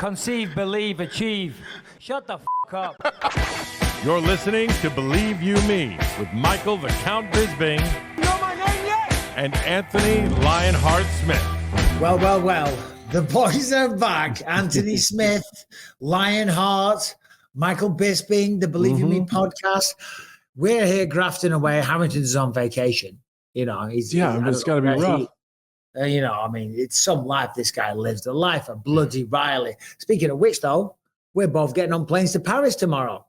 conceive, believe, achieve. Shut the f*** up. You're listening to Believe You Me with Michael the Count Bisping and Anthony Lionheart Smith. Well. The boys are back. Anthony Smith, Lionheart, Michael Bisping, the Believe You Me podcast. We're here grafting away. Harrington's on vacation. You know, it's got to be rough. It's some life this guy lives. The life of bloody Riley. Speaking of which, though, we're both getting on planes to Paris tomorrow.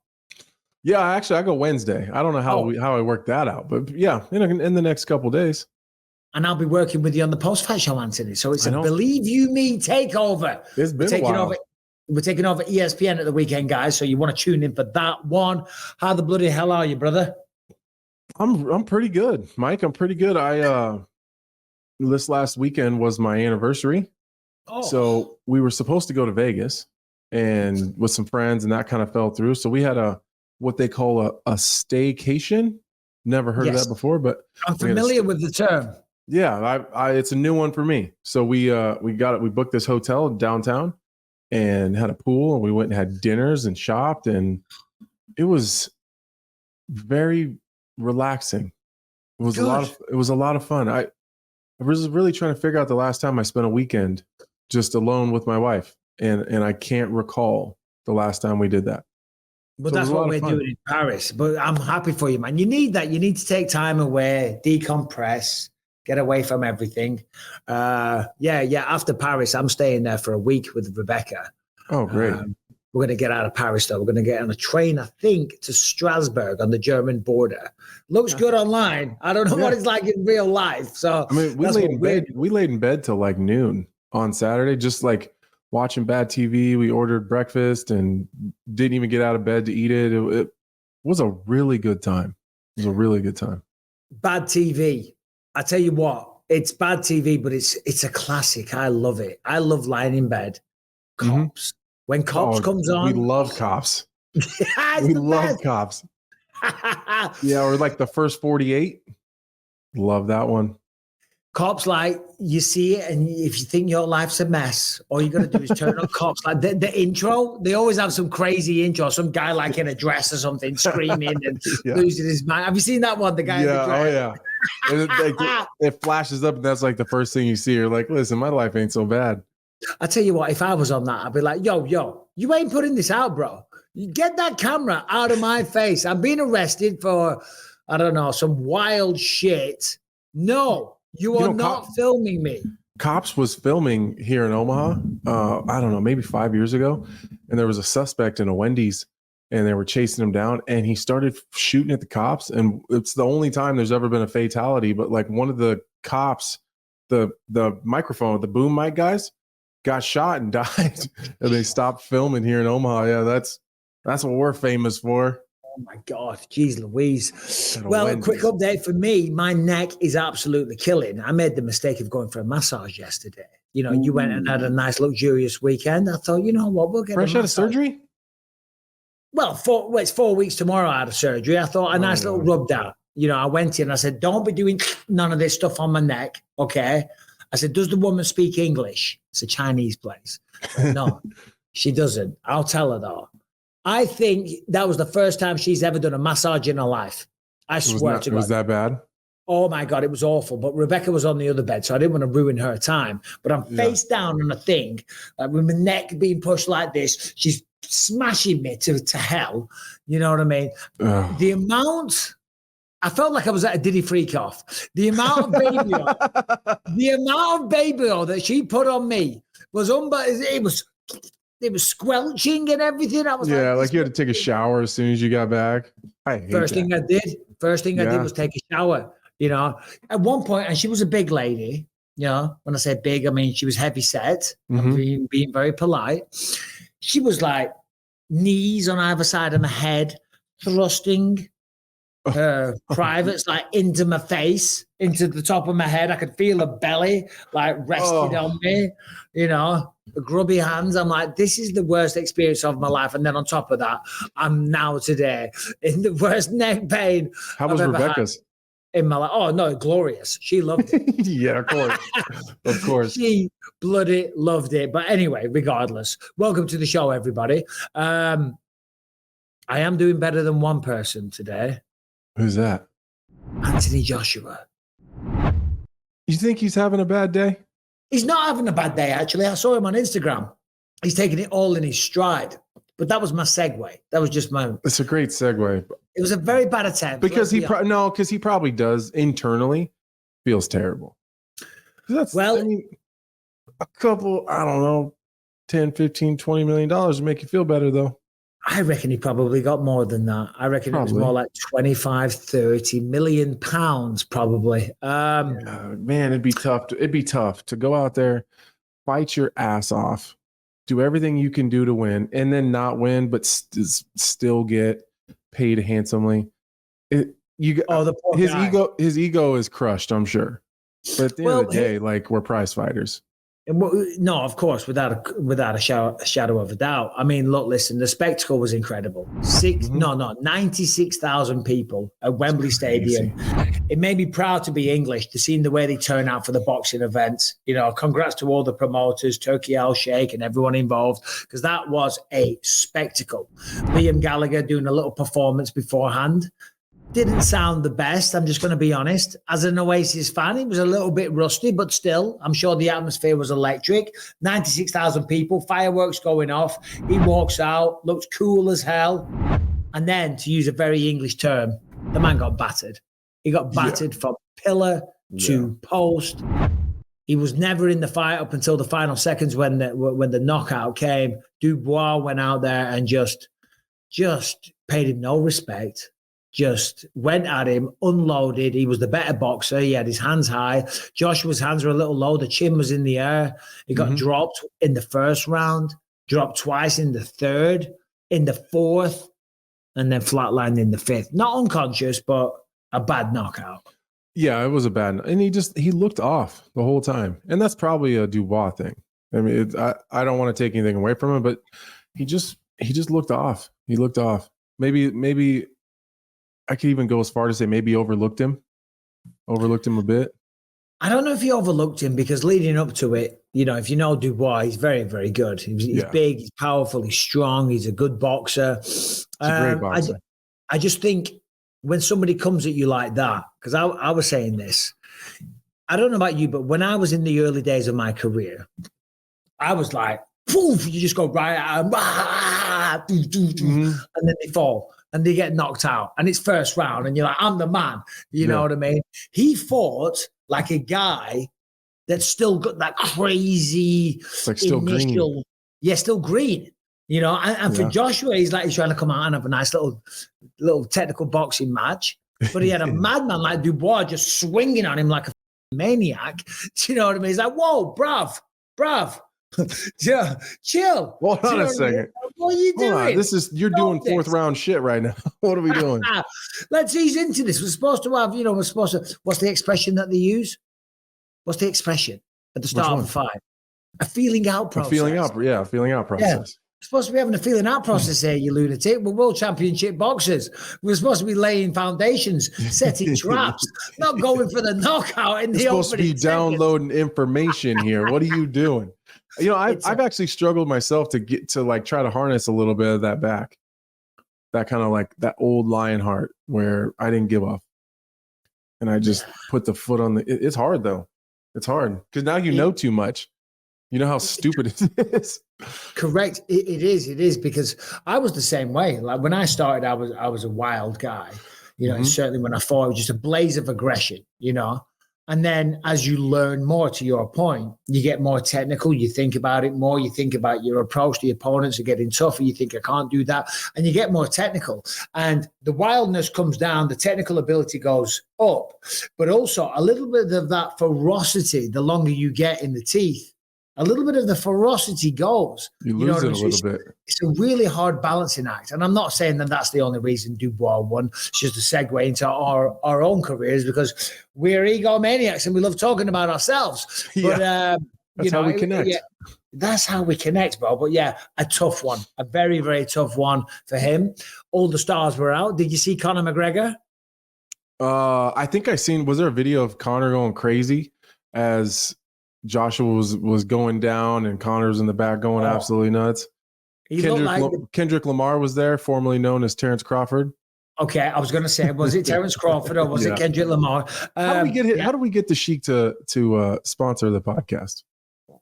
Yeah, actually, I go Wednesday. I don't know how I work that out, but yeah, in the next couple of days. And I'll be working with you on the post-fight show, Anthony. So it's a Believe You Me takeover. It's been a while. We're taking over ESPN at the weekend, guys. So you want to tune in for that one. How the bloody hell are you, brother? I'm pretty good, Mike. I'm pretty good. This last weekend was my anniversary. So we were supposed to go to Vegas and with some friends, and that kind of fell through. So we had what they call a staycation. Never heard of that before, but I'm familiar with the term. Yeah, it's a new one for me. So we booked this hotel downtown and had a pool, and we went and had dinners and shopped, and it was very relaxing. It was a lot of fun. I was really trying to figure out the last time I spent a weekend just alone with my wife, and I can't recall the last time we did that. But so that's what we're doing in Paris. But I'm happy for you, man. You need that. You need to take time away, decompress, get away from everything. After Paris, I'm staying there for a week with Rebecca. Oh, great. We're going to get out of Paris, though. We're going to get on a train, I think, to Strasbourg on the German border. Looks good online. I don't know what it's like in real life. So we laid in bed till like noon on Saturday, just like watching bad TV. We ordered breakfast and didn't even get out of bed to eat it. It was a really good time. It was a really good time. Bad TV. I tell you what, it's bad TV, but it's a classic. I love it. I love lying in bed. Cops. Mm-hmm. When Cops comes on. We love Cops. We love Cops. Yeah, or like the first 48. Love that one. Cops, like, you see it, and if you think your life's a mess, all you got to do is turn on Cops. Like the intro, they always have some crazy intro, some guy like in a dress or something screaming and losing his mind. Have you seen that one? The guy in the dress? Oh yeah. And it flashes up, and that's like the first thing you see. You're like, listen, my life ain't so bad. I tell you what, if I was on that, I'd be like, yo, you ain't putting this out, bro. You get that camera out of my face. I'm being arrested for, I don't know, some wild shit. No. You are not filming me. Cops was filming here in Omaha, I don't know, maybe 5 years ago. And there was a suspect in a Wendy's, and they were chasing him down, and he started shooting at the cops. And it's the only time there's ever been a fatality. But like one of the cops, the microphone, the boom mic guys, got shot and died. And they stopped filming here in Omaha. Yeah, that's what we're famous for. Oh my God, geez Louise. Well, a quick update for me. My neck is absolutely killing. I made the mistake of going for a massage yesterday. You know, you went and had a nice luxurious weekend. I thought, you know what, we'll get fresh out of surgery? Well, it's 4 weeks tomorrow out of surgery. I thought a nice little rub down. You know, I went in, I said, don't be doing none of this stuff on my neck, okay? I said, does the woman speak English? It's a Chinese place. No, she doesn't. I'll tell her though. I think that was the first time she's ever done a massage in her life. I swear to God. Was that bad? Oh my God, it was awful. But Rebecca was on the other bed, so I didn't want to ruin her time. But I'm face down on a thing, with my neck being pushed like this. She's smashing me to hell. You know what I mean? The amount, I felt like I was at a Diddy freak off. The amount of baby oil that she put on me was it was squelching and everything. I was like you had to take a shower as soon as you got back. First thing I did was take a shower. You know, at one point, and she was a big lady. You know, when I say big, I mean she was heavy set. I'm being very polite. She was like knees on either side of my head, thrusting her privates like into my face, into the top of my head. I could feel her belly like resting on me. You know. The grubby hands. I'm like, this is the worst experience of my life. And then on top of that, I'm now today in the worst neck pain. How was Rebecca's? in my life. Oh, no, glorious. She loved it. Yeah, of course. Of course. She bloody loved it. But anyway, regardless, welcome to the show, everybody. I am doing better than one person today. Who's that? Anthony Joshua. You think he's having a bad day? He's not having a bad day, actually. I saw him on Instagram. He's taking it all in his stride. But that was my segue. That was just my... It's a great segue. It was a very bad attempt. Because he probably does internally feels terrible. That's, well, I mean, a couple, I don't know, 10, 15, $20 million would make you feel better, though. I reckon he probably got more than that. I reckon It was more like 25, 30 million pounds, probably. Man, it'd be tough to go out there, fight your ass off, do everything you can do to win, and then not win, but still get paid handsomely. His ego is crushed, I'm sure. But at the end of the day, like, we're prize fighters. No, of course, without a shadow of a doubt. I mean, look, listen, the spectacle was incredible. 96,000 people at Wembley Stadium. It made me proud to be English, to see the way they turn out for the boxing events. You know, congrats to all the promoters, Turkey Al Sheikh, and everyone involved, because that was a spectacle. Liam Gallagher doing a little performance beforehand. Didn't sound the best, I'm just going to be honest. As an Oasis fan, he was a little bit rusty, but still, I'm sure the atmosphere was electric. 96,000 people, fireworks going off. He walks out, looks cool as hell. And then, to use a very English term, the man got battered. He got battered from pillar to post. He was never in the fight up until the final seconds when the knockout came. Dubois went out there and just paid him no respect. Just went at him, unloaded. He was the better boxer. He had his hands high. Joshua's hands were a little low. The chin was in the air. He got dropped in the first round, dropped twice in the third, in the fourth, and then flatlined in the fifth. Not unconscious, but a bad knockout. Yeah, it was a bad, and he looked off the whole time. And that's probably a Dubois thing. I mean, I don't want to take anything away from him, but he just looked off. He looked off. Maybe I could even go as far to say maybe overlooked him a bit. I don't know if he overlooked him, because leading up to it, you know, if you know Dubois, he's very, very good. He's big, he's powerful, he's strong, he's a good boxer. He's a great boxer. I just think when somebody comes at you like that, because I was saying this, I don't know about you, but when I was in the early days of my career, I was like, poof, you just go right at them, and then they fall. And they get knocked out, and it's first round, and you're like, I'm the man. You know what I mean? He fought like a guy that's still got that crazy like still initial, green. Yeah, still green. You know, and for Joshua, he's trying to come out and have a nice little technical boxing match. But he had a madman like Dubois just swinging on him like a maniac. Do you know what I mean? He's like, whoa, bruv. Yeah, chill. Hold on a second. What are you doing? You're doing fourth round shit right now. What are we doing? Let's ease into this. We're supposed to have, what's the expression that they use? What's the expression at the start of a fight? A feeling out process. A feeling out process. Yeah. We're supposed to be having a feeling out process here, you lunatic. We're world championship boxers. We're supposed to be laying foundations, setting traps, not going for the knockout in the opening. We're supposed to be downloading information here. What are you doing? You know, I've actually struggled myself to get to like try to harness a little bit of that back. That kind of like that old lion heart where I didn't give up. And I just put the foot on it's hard though. It's hard because now you know too much. You know how stupid it is. Correct. It is because I was the same way. Like when I started, I was a wild guy, you know, and certainly when I fought, it was just a blaze of aggression, you know. And then as you learn more, to your point, you get more technical. You think about it more. You think about your approach. The opponents are getting tougher. You think, I can't do that. And you get more technical. And the wildness comes down. The technical ability goes up. But also a little bit of that ferocity, the longer you get in the teeth, a little bit of the ferocity goes. You lose it a little bit. It's a really hard balancing act. And I'm not saying that that's the only reason Dubois won. It's just a segue into our own careers because we're egomaniacs and we love talking about ourselves. But, that's how we connect. That's how we connect, bro. But yeah, a tough one. A very, very tough one for him. All the stars were out. Did you see Conor McGregor? I think was there a video of Conor going crazy as Joshua was going down and Conor's in the back going absolutely nuts? Kendrick Lamar was there, formerly known as Terrence Crawford. Okay, I was going to say, was it Terrence Crawford or was it Kendrick Lamar? How do we get the Sheik to sponsor the podcast? Well,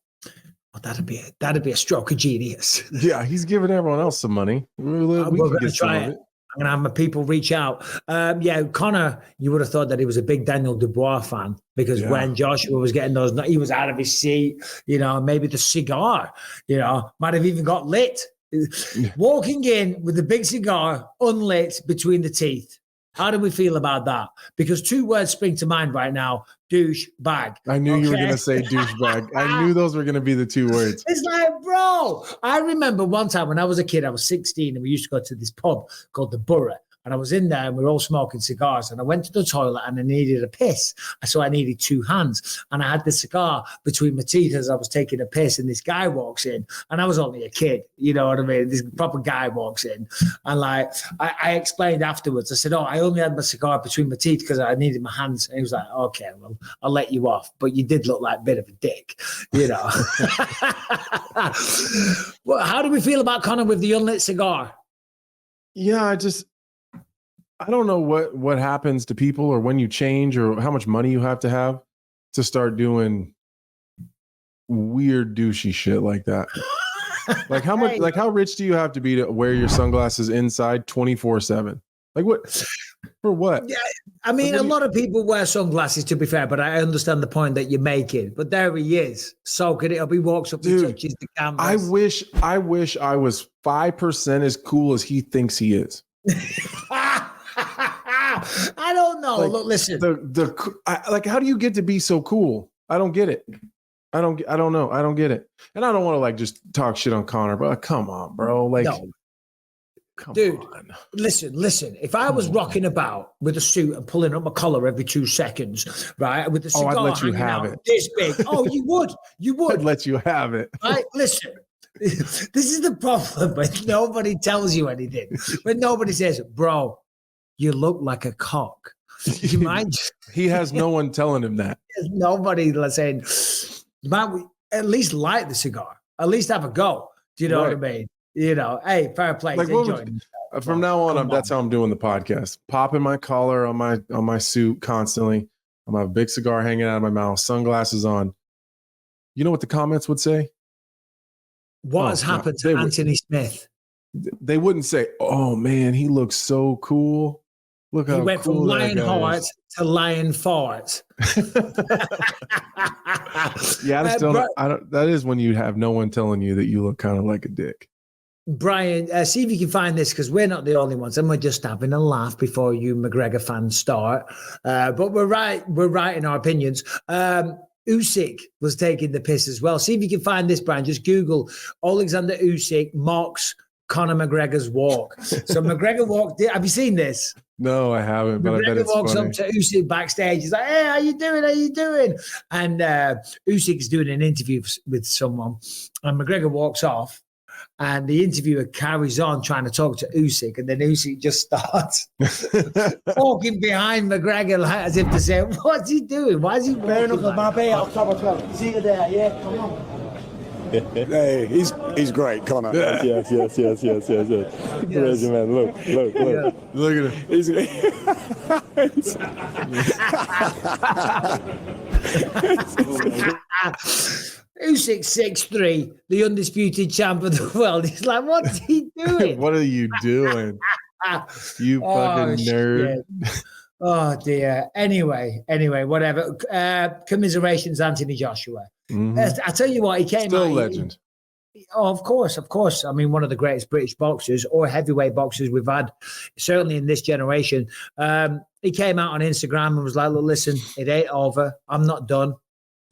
that'd be a stroke of genius. Yeah, he's giving everyone else some money. We're going to try it. I'm going to have my people reach out. Conor, you would have thought that he was a big Daniel Dubois fan because when Joshua was getting those, he was out of his seat. Maybe the cigar, might have even got lit. Walking in with the big cigar unlit between the teeth. How do we feel about that? Because 2 words spring to mind right now: douche bag. I knew you were going to say douche bag. I knew those were going to be the 2 words. It's like, bro, I remember one time when I was a kid, I was 16 and we used to go to this pub called the Borough. And I was in there and we were all smoking cigars. And I went to the toilet and I needed a piss. So I needed 2 hands. And I had the cigar between my teeth as I was taking a piss. And this guy walks in. And I was only a kid. You know what I mean? This proper guy walks in. And I explained afterwards. I said, I only had my cigar between my teeth because I needed my hands. And he was like, okay, well, I'll let you off. But you did look like a bit of a dick, Well, how do we feel about Conor with the unlit cigar? Yeah, I don't know what happens to people or when you change or how much money you have to start doing weird douchey shit like that. Like how much, like how rich do you have to be to wear your sunglasses inside 24/7? Like what, for what? Yeah, I mean, a lot of people wear sunglasses, to be fair, but I understand the point that you're making. But there he is, soaking it up. He walks up and touches the canvas. I wish I was 5% as cool as he thinks he is. I don't know. Look, listen. How do you get to be so cool? I don't get it. I don't know. I don't get it. And I don't want to just talk shit on Conor, but come on, bro. Come on. Listen. If I was rocking about with a suit and pulling up my collar every 2 seconds, right, with the cigar I'd let you have it this big. Oh, you would. I'd let you have it. Right? Listen. This is the problem when nobody tells you anything. When nobody says, bro, you look like a cock. You mind? He has no one telling him that. There's nobody saying, might we at least light the cigar? At least have a go. Do you know what I mean? Hey, fair play. From now on, that's how I'm doing the podcast. Popping my collar on my suit constantly. I'm gonna have a big cigar hanging out of my mouth, sunglasses on. You know what the comments would say? What has happened to Anthony Smith? They wouldn't say, "Oh man, he looks so cool." Look how he went cool from lion heart to lion fart. Yeah, that is when you have no one telling you that you look kind of like a dick. Brian, see if you can find this because we're not the only ones, and we're just having a laugh before you McGregor fans start. But we're right in our opinions. Usyk was taking the piss as well. See if you can find this, Brian. Just Google Alexander Usyk mocks Conor McGregor's walk. So McGregor walked. Have you seen this? No, I haven't. But McGregor I bet it's walks funny. up to Usyk backstage. He's like, "Hey, how you doing? How you doing?" And Usyk's doing an interview with someone, and McGregor walks off. And the interviewer carries on trying to talk to Usyk, and then Usyk just starts walking behind McGregor as if to say, "What's he doing? Why is he walking?" See you there, yeah? Come on. Hey, he's great, Conor. Yes. Crazy man. Look. Look at him. He's Usyk 6'3", the undisputed champ of the world. He's like, what's he doing? What are you doing? You fucking nerd. Shit. Oh dear. Anyway, whatever. Commiserations, Anthony Joshua. Mm-hmm. I tell you what, he came Still out. legend. Of course. I mean, one of the greatest British boxers or heavyweight boxers we've had, certainly in this generation. He came out on Instagram and was like, look, listen, it ain't over. I'm not done.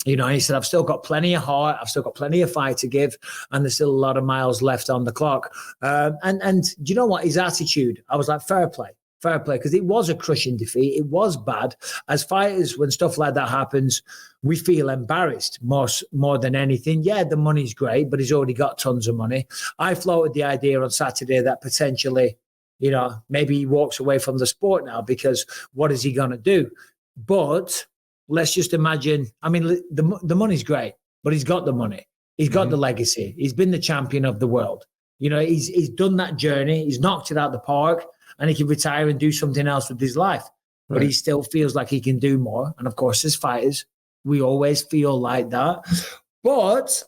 He said, I've still got plenty of heart. I've still got plenty of fight to give. And there's still a lot of miles left on the clock. And do you know what? His attitude, I was like, fair play, because it was a crushing defeat. It was bad. As fighters, when stuff like that happens, we feel embarrassed more than anything. Yeah, the money's great, but he's already got tons of money. I floated the idea on Saturday that potentially You know, maybe he walks away from the sport now because what is he going to do? But let's just imagine, I mean, the money's great, but he's got the money. He's got the legacy. He's been the champion of the world. You know, he's done that journey. He's knocked it out the park, and he can retire and do something else with his life. Right. But he still feels like he can do more. And of course, as fighters, we always feel like that. But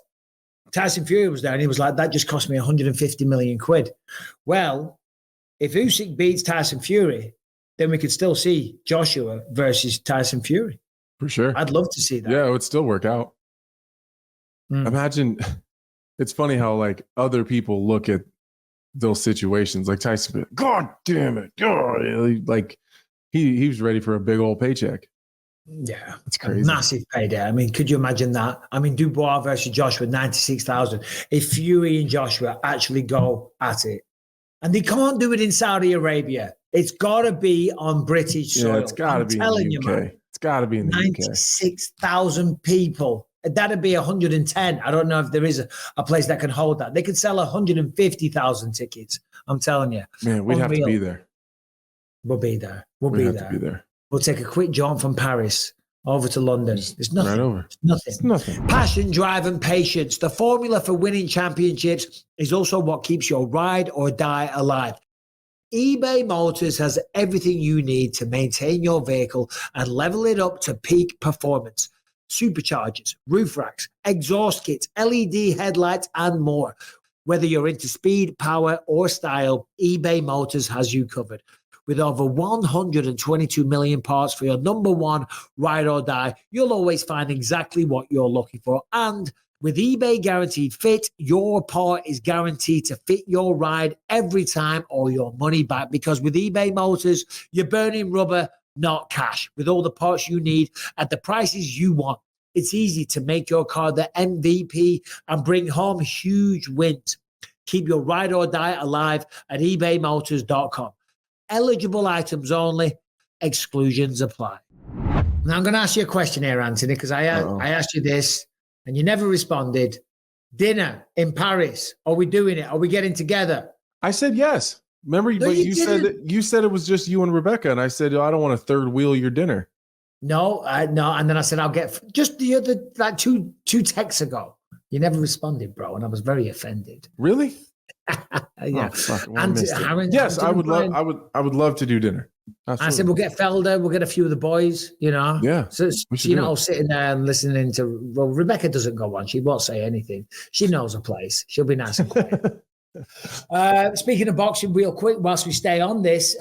Tyson Fury was there, and he was like, that just cost me 150 million quid. Well, if Usyk beats Tyson Fury, then we could still see Joshua versus Tyson Fury. For sure. I'd love to see that. Yeah, it would still work out. Imagine, it's funny how like other people look at those situations. Like Tyson, God damn it. God. Like he was ready for a big old paycheck. Yeah, it's crazy. A massive payday. I mean, could you imagine that? I mean, Dubois versus Joshua, 96,000. If Fury and Joshua actually go at it, and they can't do it in Saudi Arabia, it's got to be on British soil. Yeah, it's got to be in the UK. Man, it's got to be in the 96,000 people. That'd be 110. I don't know if there is a place that can hold that. They could sell 150,000 tickets. I'm telling you. Man, we'd have to be there. We'll be there. We'll be there. We'll take a quick jaunt from Paris over to London. It's nothing. Right over. It's nothing. Passion, drive, and patience. The formula for winning championships is also what keeps your ride or die alive. eBay Motors has everything you need to maintain your vehicle and level it up to peak performance. Superchargers, roof racks, exhaust kits, LED headlights, and more. Whether you're into speed, power, or style, eBay Motors has you covered. With over 122 million parts for your number one ride or die, you'll always find exactly what you're looking for. And with eBay Guaranteed Fit, your part is guaranteed to fit your ride every time or your money back. Because with eBay Motors, you're burning rubber, not cash. With all the parts you need at the prices you want, it's easy to make your car the MVP and bring home huge wins. Keep your ride or die alive at ebaymotors.com. Eligible items only. Exclusions apply. Now I'm going to ask you a question here, Anthony, because I asked you this and you never responded. Dinner in Paris. Are we doing it? Are we getting together? I said yes. Remember, No, but you you said it was just you and Rebecca, and I said I don't want to third wheel your dinner. No, no, and then I said I'll get just the other like two texts ago. You never responded, bro, and I was very offended. Really? Yeah. Oh, fuck. Well, And yes, I would love to do dinner. Absolutely. I said we'll get Felder, we'll get a few of the boys, you know. Yeah. So sitting there and listening to. Well, Rebecca doesn't go on; she won't say anything. She knows a place. She'll be nice and quiet. Speaking of boxing, real quick, whilst we stay on this,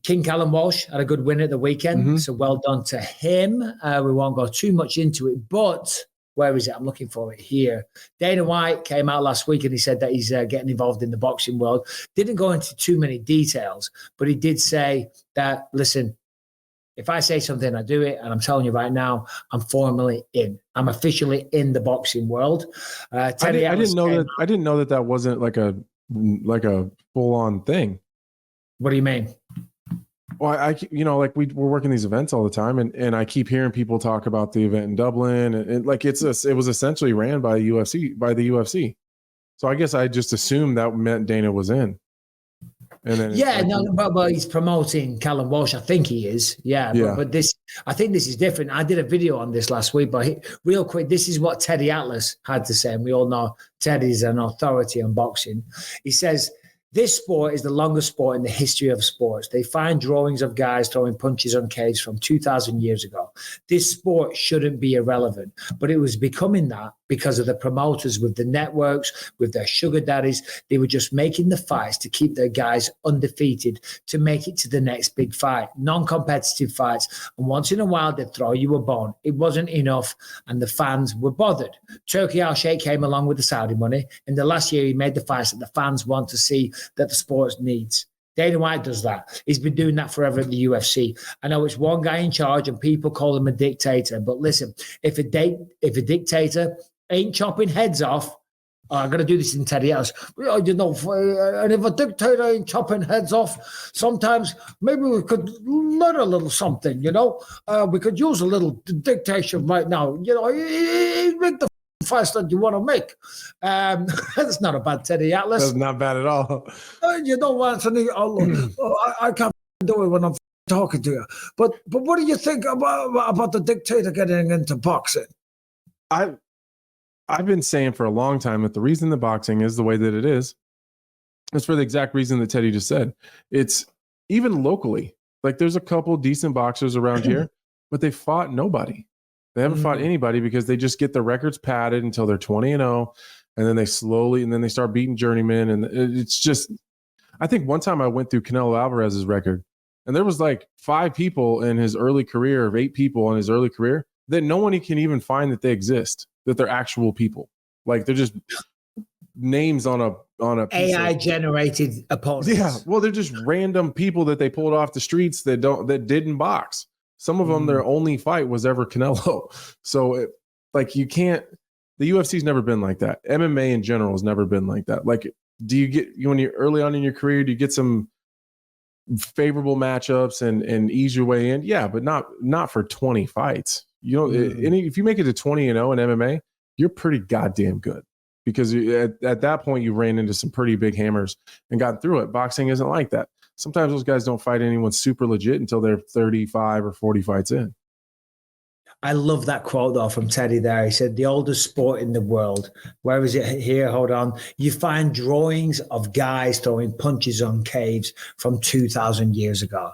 King Callum Walsh had a good win at the weekend, so well done to him. We won't go too much into it, but where is it? I'm looking for it here. Dana White came out last week and he said that he's getting involved in the boxing world. Didn't go into too many details, but he did say that, listen, if I say something, I do it. And I'm telling you right now, I'm formally in. I'm officially in the boxing world. I didn't know that wasn't like a full on thing. What do you mean? Well, like we're working these events all the time, and I keep hearing people talk about the event in Dublin, and like it was essentially ran by the UFC. So I guess I just assumed that meant Dana was in. And then but he's promoting Callum Walsh. I think he is. Yeah. But this, I think this is different. I did a video on this last week, but real quick, this is what Teddy Atlas had to say, and we all know Teddy's an authority on boxing. He says, this sport is the longest sport in the history of sports. They find drawings of guys throwing punches on cage from 2,000 years ago. This sport shouldn't be irrelevant, but it was becoming that because of the promoters with the networks, with their sugar daddies. They were just making the fights to keep their guys undefeated, to make it to the next big fight, non-competitive fights. And once in a while, they'd throw you a bone. It wasn't enough, and the fans were bothered. Turkey Al-Sheikh came along with the Saudi money. In the last year, he made the fights that the fans want to see, that the sport needs. Dana White does that. He's been doing that forever at the UFC. I know it's one guy in charge and people call him a dictator, but listen, if a dictator ain't chopping heads off, I'm going to do this in Teddy Ellis. And if a dictator ain't chopping heads off, sometimes maybe we could learn a little something, we could use a little dictation right now. Make the sacrifice that you want to make. That's not a bad Teddy Atlas. That's not bad at all. You don't want to. I can't do it when I'm talking to you. But what do you think about the dictator getting into boxing? I've been saying for a long time that the reason the boxing is the way that it is for the exact reason that Teddy just said. It's even locally. Like there's a couple decent boxers around here, but they fought nobody. They haven't fought anybody because they just get the records padded until they're 20-0, and then they start beating journeymen. And it's just, I think one time I went through Canelo Alvarez's record, and there was like 5 people in his early career, or 8 people in his early career, that no one can even find that they exist, that they're actual people. Like they're just names on a AI generated opponents. Yeah, well, they're just random people that they pulled off the streets that didn't box. Some of them, their only fight was ever Canelo. So, you can't. The UFC's never been like that. MMA in general has never been like that. Like, do you get when you're early on in your career? Do you get some favorable matchups and ease your way in? Yeah, but not for 20 fights. You know, if you make it to 20-0 in MMA, you're pretty goddamn good. Because at that point, you ran into some pretty big hammers and got through it. Boxing isn't like that. Sometimes those guys don't fight anyone super legit until they're 35 or 40 fights in. I love that quote, though, from Teddy there. He said, the oldest sport in the world. Where is it here? Hold on. You find drawings of guys throwing punches on caves from 2,000 years ago.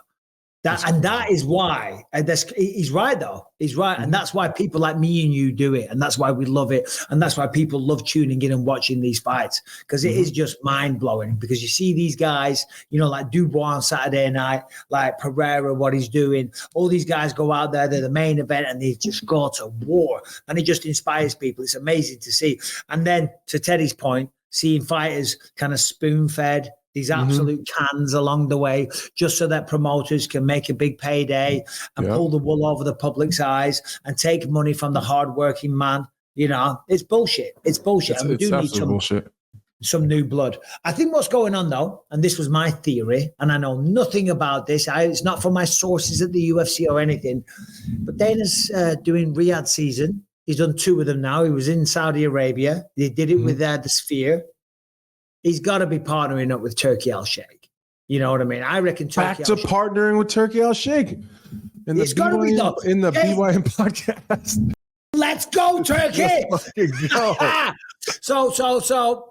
That is why, he's right, though. He's right. And that's why people like me and you do it. And that's why we love it. And that's why people love tuning in and watching these fights, because it is just mind blowing. Because you see these guys, like Dubois on Saturday night, like Pereira, what he's doing. All these guys go out there, they're the main event, and they just go to war. And it just inspires people. It's amazing to see. And then to Teddy's point, seeing fighters kind of spoon fed these absolute cans along the way, just so that promoters can make a big payday and pull the wool over the public's eyes and take money from the hardworking man. It's bullshit. It's bullshit. And we do need some new blood. I think what's going on, though, and this was my theory, and I know nothing about this. It's not from my sources at the UFC or anything, but Dana's doing Riyadh season. He's done 2 of them now. He was in Saudi Arabia. They did it with the Sphere. He's got to be partnering up with Turkey Al Sheikh. You know what I mean? I reckon Turkey Back to partnering with Turkey Al Sheikh in the BYM podcast. Let's go, Turkey. Let's go. So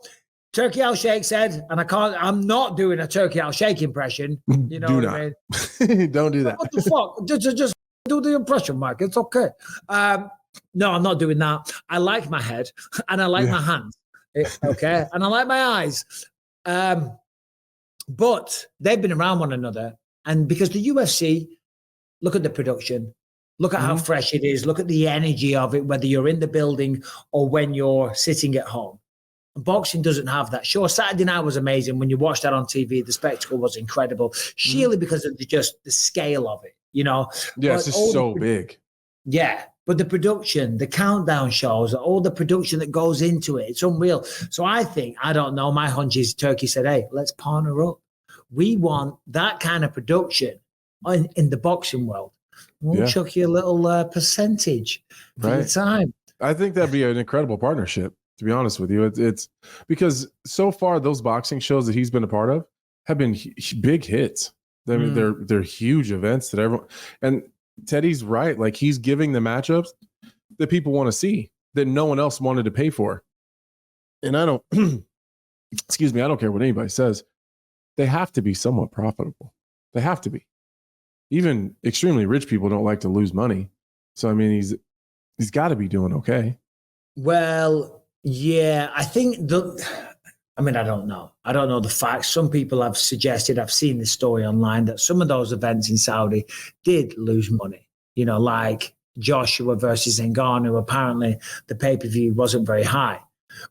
Turkey Al Sheikh said, and I'm not doing a Turkey Al Sheikh impression. You know what I mean? Don't do that. What the fuck? Just do the impression, Mike. It's okay. No, I'm not doing that. I like my head and I like my hands. Okay. And I like my eyes. But they've been around one another. And because the UFC, look at the production, look at how fresh it is, look at the energy of it, whether you're in the building or when you're sitting at home. Boxing doesn't have that. Sure, Saturday night was amazing. When you watched that on TV, the spectacle was incredible. Surely because of the scale of it, Yeah, it's just so big. Yeah. But the production, the countdown shows, all the production that goes into it, it's unreal. So I don't know, my hunch is Turkey said, hey, let's partner up. We want that kind of production in the boxing world. We'll chuck you a little percentage for the time. I think that'd be an incredible partnership, to be honest with you. It's because so far those boxing shows that he's been a part of have been big hits. I mean, they're huge events that everyone – and – Teddy's right. Like he's giving the matchups that people want to see that no one else wanted to pay for. And I don't, excuse me, I don't care what anybody says. They have to be somewhat profitable. They have to be. Even extremely rich people don't like to lose money. So, I mean, he's got to be doing okay. Well, yeah, I think I don't know. I don't know the facts. Some people have suggested, I've seen this story online, that some of those events in Saudi did lose money. Like Joshua versus Ngannou, apparently the pay-per-view wasn't very high.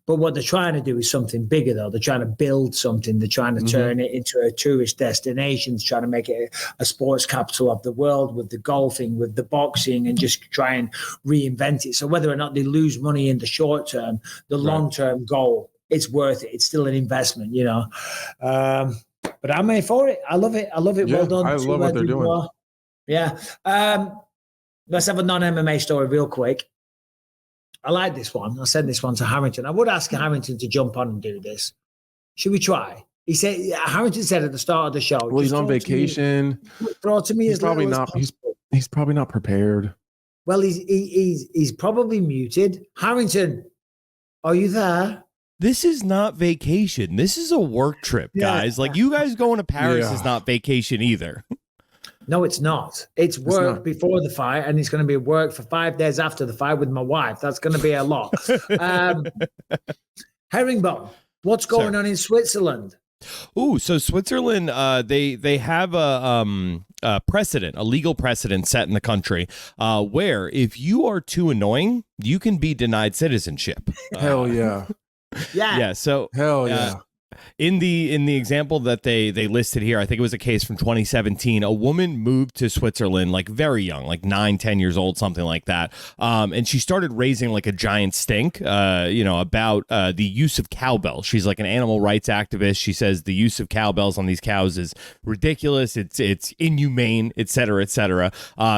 But what they're trying to do is something bigger, though. They're trying to build something. They're trying to turn it into a tourist destination, trying to make it a sports capital of the world with the golfing, with the boxing, and just try and reinvent it. So whether or not they lose money in the short term, the long-term goal, it's worth it. It's still an investment, But I'm here for it. I love it. Yeah, well done. I love what they're doing. Yeah. Let's have a non-MMA story real quick. I like this one. I sent this one to Harrington. I would ask Harrington to jump on and do this. Should we try? He said, Harrington said at the start of the show. Well, he's on vacation. Throw to me he's probably not. He's probably not prepared. Well, he's probably muted. Harrington, are you there? This is not vacation. This is a work trip, guys. Like, you guys going to Paris is not vacation either. No, it's not. It's work before the fight, and it's going to be work for 5 days after the fight with my wife. That's going to be a lot. Herringbone, what's going on in Switzerland? Ooh, so Switzerland, they have a precedent, a legal precedent set in the country where if you are too annoying, you can be denied citizenship. Hell yeah. Yeah. So hell yeah. In the example that they listed here, I think it was a case from 2017. A woman moved to Switzerland like very young, like 9-10 years old, something like that. And she started raising like a giant stink, about the use of cowbells. She's like an animal rights activist. She says the use of cowbells on these cows is ridiculous. It's inhumane, et cetera, et cetera.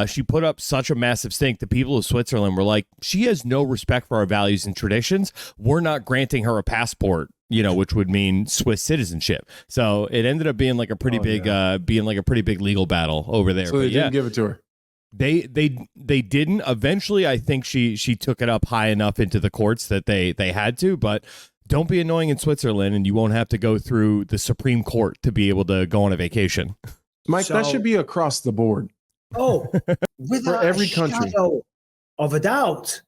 She put up such a massive stink. The people of Switzerland were like, she has no respect for our values and traditions. We're not granting her a passport, which would mean Swiss citizenship. So it ended up being like a pretty big legal battle over there. So they didn't give it to her. They didn't. Eventually, I think she took it up high enough into the courts that they had to. But don't be annoying in Switzerland, and you won't have to go through the Supreme Court to be able to go on a vacation. Mike, that should be across the board. Oh, without for every country of a doubt.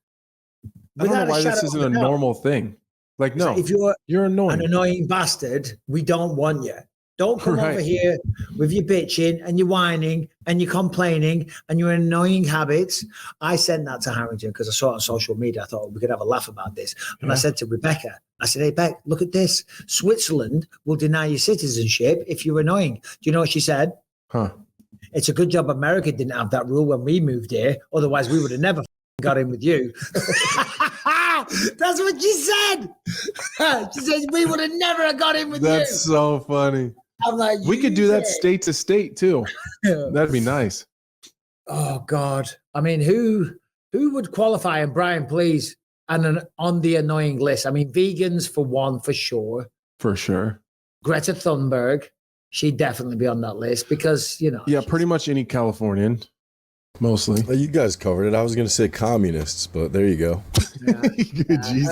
I don't know why this isn't a normal thing. Like, no, if you're annoying. An annoying bastard, we don't want you. Don't come over here with your bitching and your whining and your complaining and your annoying habits. I sent that to Harrington because I saw it on social media. I thought we could have a laugh about this. And I said to Rebecca, I said, hey, Beck, look at this. Switzerland will deny you citizenship if you're annoying. Do you know what she said? Huh. It's a good job America didn't have that rule when we moved here. Otherwise, we would have never got in with you. That's what she said. She said we would have never got in with you. That's so funny. I'm like, we could do that state to state too. That'd be nice. Oh God. I mean, who would qualify? And Brian, please, and on the annoying list. I mean, vegans for one, for sure. For sure. Greta Thunberg, she'd definitely be on that list because, Yeah, pretty much any Californian. Mostly. Well, you guys covered it. I was going to say communists, but there you go. Jesus.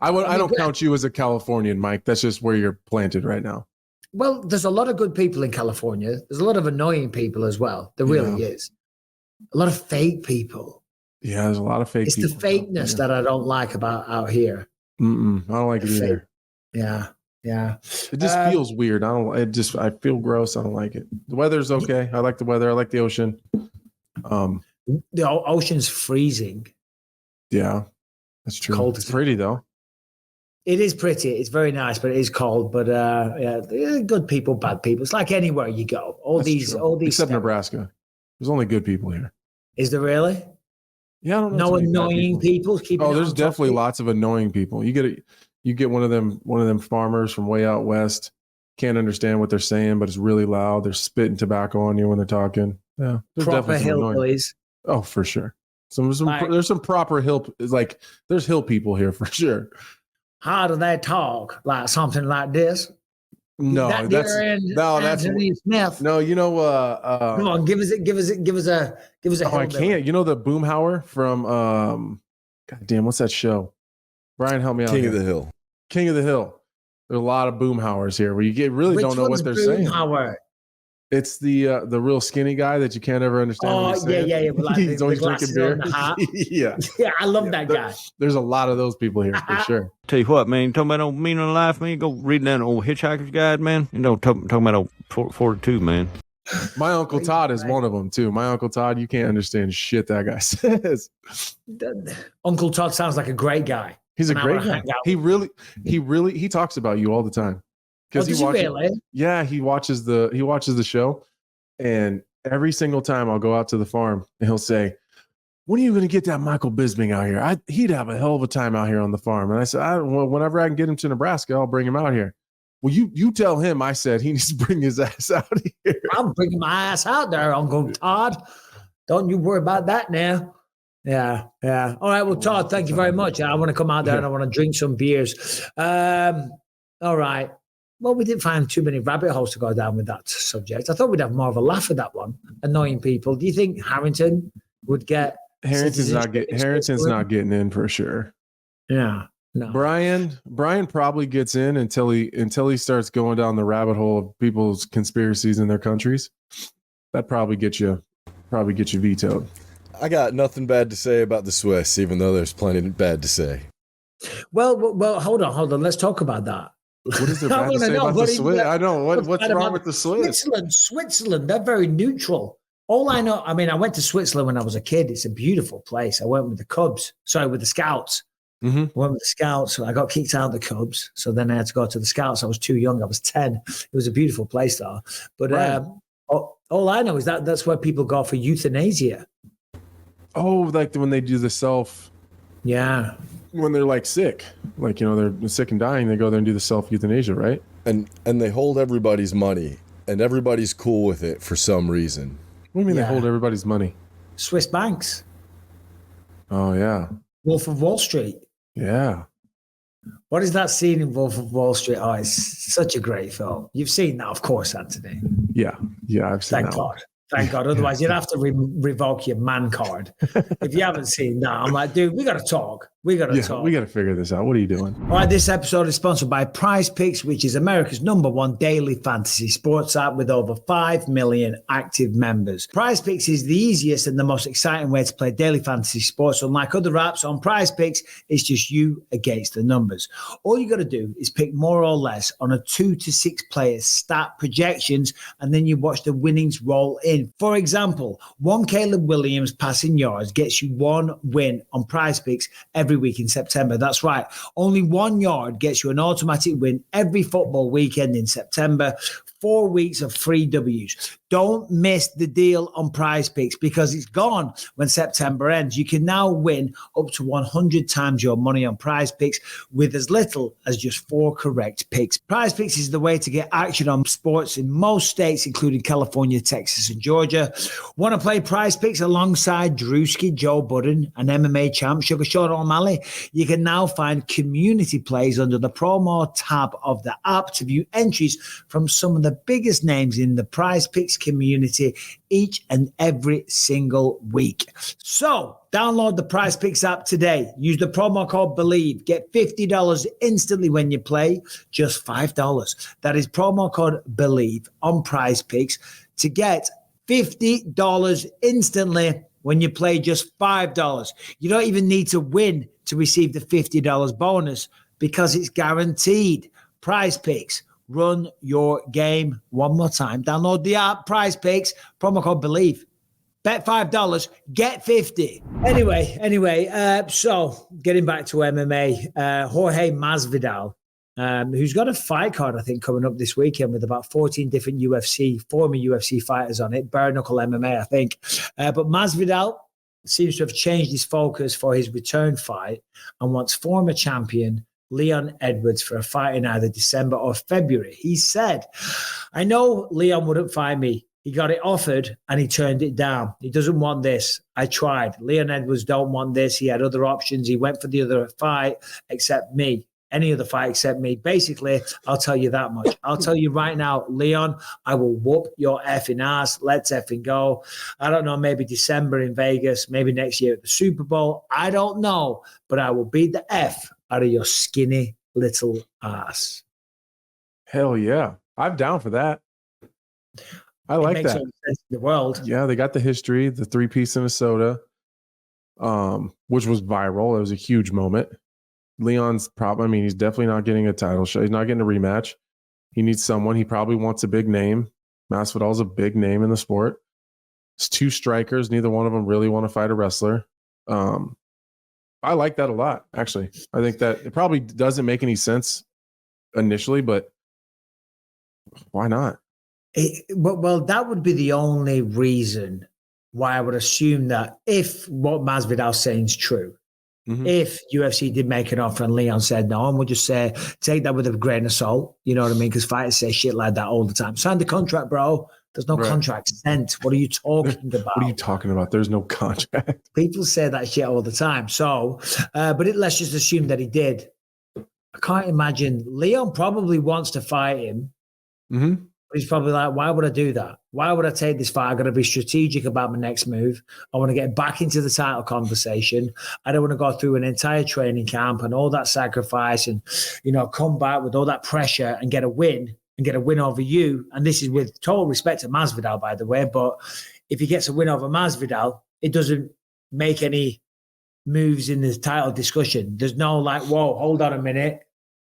I don't count you as a Californian, Mike. That's just where you're planted right now. Well, there's a lot of good people in California. There's a lot of annoying people as well. There really is. A lot of fake people. Yeah, there's a lot of fake people. It's the fakeness that I don't like about out here. I don't like it either. Yeah. It just feels weird. I feel gross. I don't like it. The weather's okay. I like the weather. I like the ocean. The ocean's freezing. Yeah, that's true. Cold. It's pretty though. It is pretty. It's very nice, but it is cold. But good people, bad people. It's like anywhere you go. All these except Nebraska. There's only good people here. Is there really? Yeah, I don't know. No annoying people. There's definitely lots of annoying people. You get one of them farmers from way out west. Can't understand what they're saying, but it's really loud. They're spitting tobacco on you when they're talking. Yeah, proper hillbillies. Oh, for sure. There's some proper there's hill people here for sure. How do they talk? Like something like this? No, that's Anthony Smith. No, come on, give us a. Oh, I can't. You know the Boomhauer from God damn, what's that show? Brian, help me out. King of the Hill. King of the Hill. There's a lot of Boomhauers here where you really don't know what they're saying. It's the real skinny guy that you can't ever understand. Oh, yeah. Like he's always drinking beer. Yeah, I love that guy. There's a lot of those people here for sure. Tell you what, man, talking about old meaning of life, man, go reading that old Hitchhiker's Guide, man. Talking about old 42, man. My Uncle Todd is one of them too. My Uncle Todd, you can't understand shit that guy says. Uncle Todd sounds like a great guy. He's a great guy. He talks about you all the time. Because he watches the show, and every single time I'll go out to the farm and he'll say, when are you going to get that Michael Bisping out here? He'd have a hell of a time out here on the farm. And I said, whenever I can get him to Nebraska, I'll bring him out here. Well, you tell him I said he needs to bring his ass out here. I'm bringing my ass out there, Uncle Todd. Don't you worry about that now. Yeah. All right. Well, Todd, thank you very much. I want to come out there and I want to drink some beers. All right. Well, we didn't find too many rabbit holes to go down with that subject. I thought we'd have more of a laugh at that one. Annoying people. Do you think Harrington would get? Harrington's not getting in for sure. Yeah. No. Brian probably gets in until he starts going down the rabbit hole of people's conspiracies in their countries. That probably get you vetoed. I got nothing bad to say about the Swiss, even though there's plenty bad to say. Well, hold on. Let's talk about that. What is there bad to say about the Swiss? I know what's wrong with the Swiss. Switzerland, they're very neutral. All I know, I mean, I went to Switzerland when I was a kid. It's a beautiful place. I went with the Scouts. Mm-hmm. I went with the Scouts. So I got kicked out of the Cubs. So then I had to go to the Scouts. I was too young. I was 10. It was a beautiful place though. But right. All I know is that's where people go for euthanasia. Oh, like when they do the self. Yeah. When they're like sick, like, they're sick and dying, they go there and do the self euthanasia, right? And they hold everybody's money and everybody's cool with it for some reason. What do you mean they hold everybody's money? Swiss banks. Oh, yeah. Wolf of Wall Street. Yeah. What is that scene in Wolf of Wall Street? Oh, it's such a great film. You've seen that, of course, Anthony. Yeah, I've seen that. Thank God. Otherwise, you'd have to revoke your man card. If you haven't seen that, I'm like, dude, we got to talk. We got to figure this out. What are you doing? All right, this episode is sponsored by Prizepicks, which is America's #1 daily fantasy sports app with over 5 million active members. Prizepicks is the easiest and the most exciting way to play daily fantasy sports. Unlike other apps on Prizepicks, it's just you against the numbers. All you got to do is pick more or less on a 2 to 6 player stat projections, and then you watch the winnings roll in. For example, one Caleb Williams passing yards gets you 1 win on Prizepicks every week in September. That's right. Only 1 yard gets you an automatic win every football weekend in September. 4 weeks of free W's. Don't miss the deal on Prizepicks because it's gone when September ends. You can now win up to 100 times your money on Prizepicks with as little as just 4 correct picks. Prizepicks is the way to get action on sports in most states, including California, Texas, and Georgia. Want to play Prizepicks alongside Drewski, Joe Budden, and MMA champ Sugar Sean O'Malley? You can now find community plays under the promo tab of the app to view entries from some of the biggest names in the Prizepicks community each and every single week. So download the Prizepicks app today. Use the promo code BELIEVE. Get $50 instantly when you play, just $5. That is promo code BELIEVE on Prizepicks to get $50 instantly when you play just $5. You don't even need to win to receive the $50 bonus because it's guaranteed. Prizepicks. Run your game. One more time. Download the app, Prizepicks, promo code BELIEVE. Bet $5, get 50. Anyway, so getting back to MMA, Jorge Masvidal, who's got a fight card, I think, coming up this weekend with about 14 different former UFC fighters on it, bare knuckle MMA, I think. But Masvidal seems to have changed his focus for his return fight and wants former champion Leon Edwards for a fight in either December or February. He said, I know Leon wouldn't fight me. He got it offered and he turned it down. He doesn't want this. I tried. Leon Edwards don't want this. He had other options. He went for the other fight except me. Any other fight except me. Basically, I'll tell you that much. I'll tell you right now, Leon, I will whoop your effing ass. Let's effing go. I don't know, maybe December in Vegas, maybe next year at the Super Bowl. I don't know, but I will beat the F out of your skinny little ass. Hell yeah. I'm down for that. I like that. All the sense in the world. Yeah, they got the history, the 3-piece in a soda, which was viral. It was a huge moment. Leon's he's definitely not getting a title shot. He's not getting a rematch. He needs someone. He probably wants a big name. Masvidal's a big name in the sport. It's 2 strikers. Neither one of them really want to fight a wrestler. I like that a lot, actually. I think that it probably doesn't make any sense initially, but why not? Well, that would be the only reason why I would assume that if what Masvidal's saying is true, if UFC did make an offer and Leon said no, and we'll just say, take that with a grain of salt, you know what I mean? Because fighters say shit like that all the time. Sign the contract, bro. There's no Right. contract sent. What are you talking about? What are you talking about? There's no contract. People say that shit all the time. So, let's just assume that he did. I can't imagine. Leon probably wants to fight him. Mm-hmm. But he's probably like, why would I do that? Why would I take this fight? I got to be strategic about my next move. I want to get back into the title conversation. I don't want to go through an entire training camp and all that sacrifice and, come back with all that pressure and get a win over you. And this is with total respect to Masvidal, by the way. But if he gets a win over Masvidal, it doesn't make any moves in the title discussion. There's no like, whoa, hold on a minute.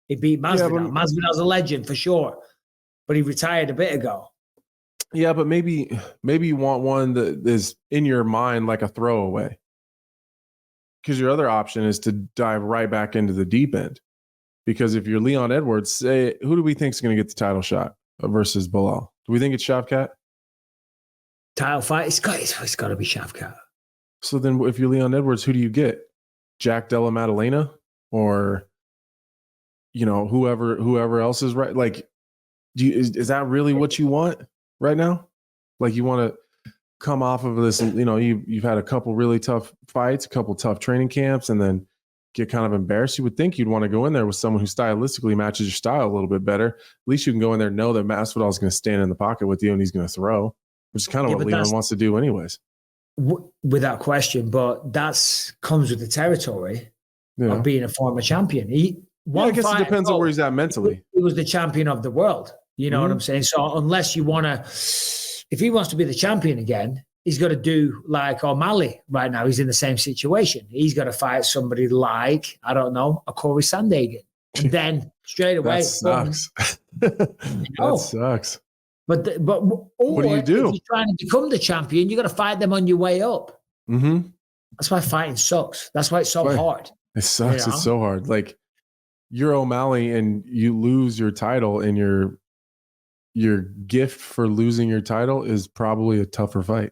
He beat Masvidal. Masvidal's a legend for sure. But he retired a bit ago. Yeah, but maybe you want one that is in your mind like a throwaway. Because your other option is to dive right back into the deep end. Because if you're Leon Edwards, say, who do we think is going to get the title shot versus Bilal? Do we think it's Shavkat? Title fight? It's got to be Shavkat. So then if you're Leon Edwards, who do you get? Jack Della Maddalena? Or, whoever else is right? Like, is that really what you want right now? Like you want to come off of this, you've had a couple really tough fights, a couple tough training camps, and then get kind of embarrassed. You would think you'd want to go in there with someone who stylistically matches your style a little bit better. At least you can go in there and know that Masvidal is going to stand in the pocket with you and he's going to throw, which is kind of what Leon wants to do anyways. Without question, but that comes with the territory of being a former champion. I guess it depends on where he's at mentally. He was the champion of the world. You know what I'm saying? So unless you want to, if he wants to be the champion again, he's got to do like O'Malley right now. He's in the same situation. He's got to fight somebody like, I don't know, a Corey Sandhagen. And then straight away. That sucks. That sucks. But what do you do? If you're trying to become the champion, you got to fight them on your way up. Mm-hmm. That's why fighting sucks. That's why it's so hard. It sucks. It's so hard. Like you're O'Malley and you lose your title, and your gift for losing your title is probably a tougher fight.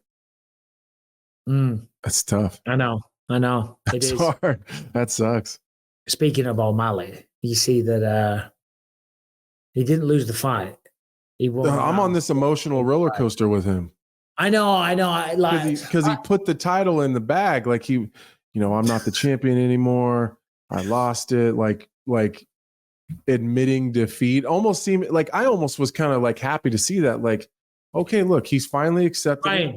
That's tough. I know. It's hard. That sucks. Speaking of O'Malley, you see that he didn't lose the fight. He won. I'm on this emotional roller coaster with him. I know. Because he put the title in the bag. Like I'm not the champion anymore. I lost it. Like admitting defeat almost seemed like I almost was kind of like happy to see that. Like, okay, look, he's finally accepted. Right.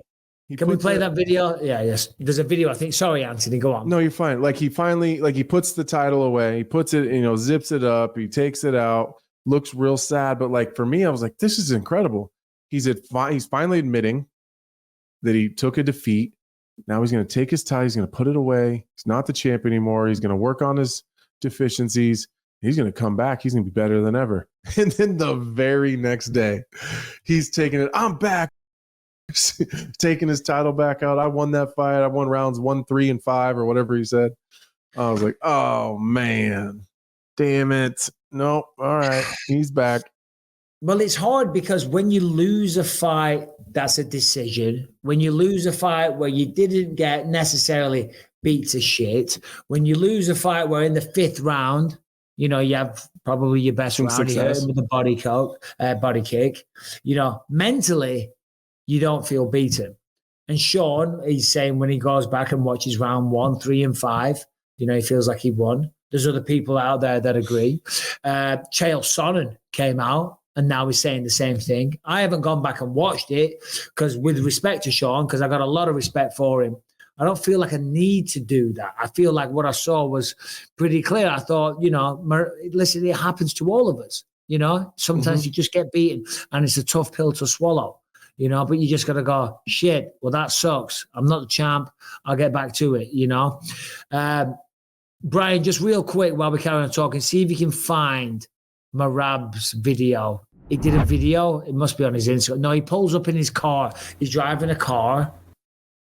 Can we play that video? Yeah, yes. There's a video, I think. Sorry, Anthony, go on. No, you're fine. Like he finally, he puts the title away. He puts it, zips it up. He takes it out. Looks real sad. But like for me, I was like, this is incredible. He's finally admitting that he took a defeat. Now he's going to take his title. He's going to put it away. He's not the champion anymore. He's going to work on his deficiencies. He's going to come back. He's going to be better than ever. And then the very next day, he's taking it. I'm back. Taking his title back out. I won that fight. I won rounds 1, 3, and 5 or whatever he said. I was like, oh, man. Damn it. No. All right. He's back. Well, it's hard because when you lose a fight, that's a decision. When you lose a fight where you didn't get necessarily beat to shit, when you lose a fight where in the 5th round, you have probably your best round. You hurt him with a body kick. Mentally, you don't feel beaten. And Sean, he's saying when he goes back and watches round 1, 3, and 5, he feels like he won. There's other people out there that agree. Chael Sonnen came out and now he's saying the same thing. I haven't gone back and watched it because with respect to Sean, because I got a lot of respect for him, I don't feel like I need to do that. I feel like what I saw was pretty clear. I thought, listen, it happens to all of us. Sometimes you just get beaten and it's a tough pill to swallow, but you just got to go, shit, well, that sucks. I'm not the champ. I'll get back to it, Brian, just real quick while we carry on talking, see if you can find Merab's video. He did a video. It must be on his Instagram. No, he pulls up in his car. He's driving a car.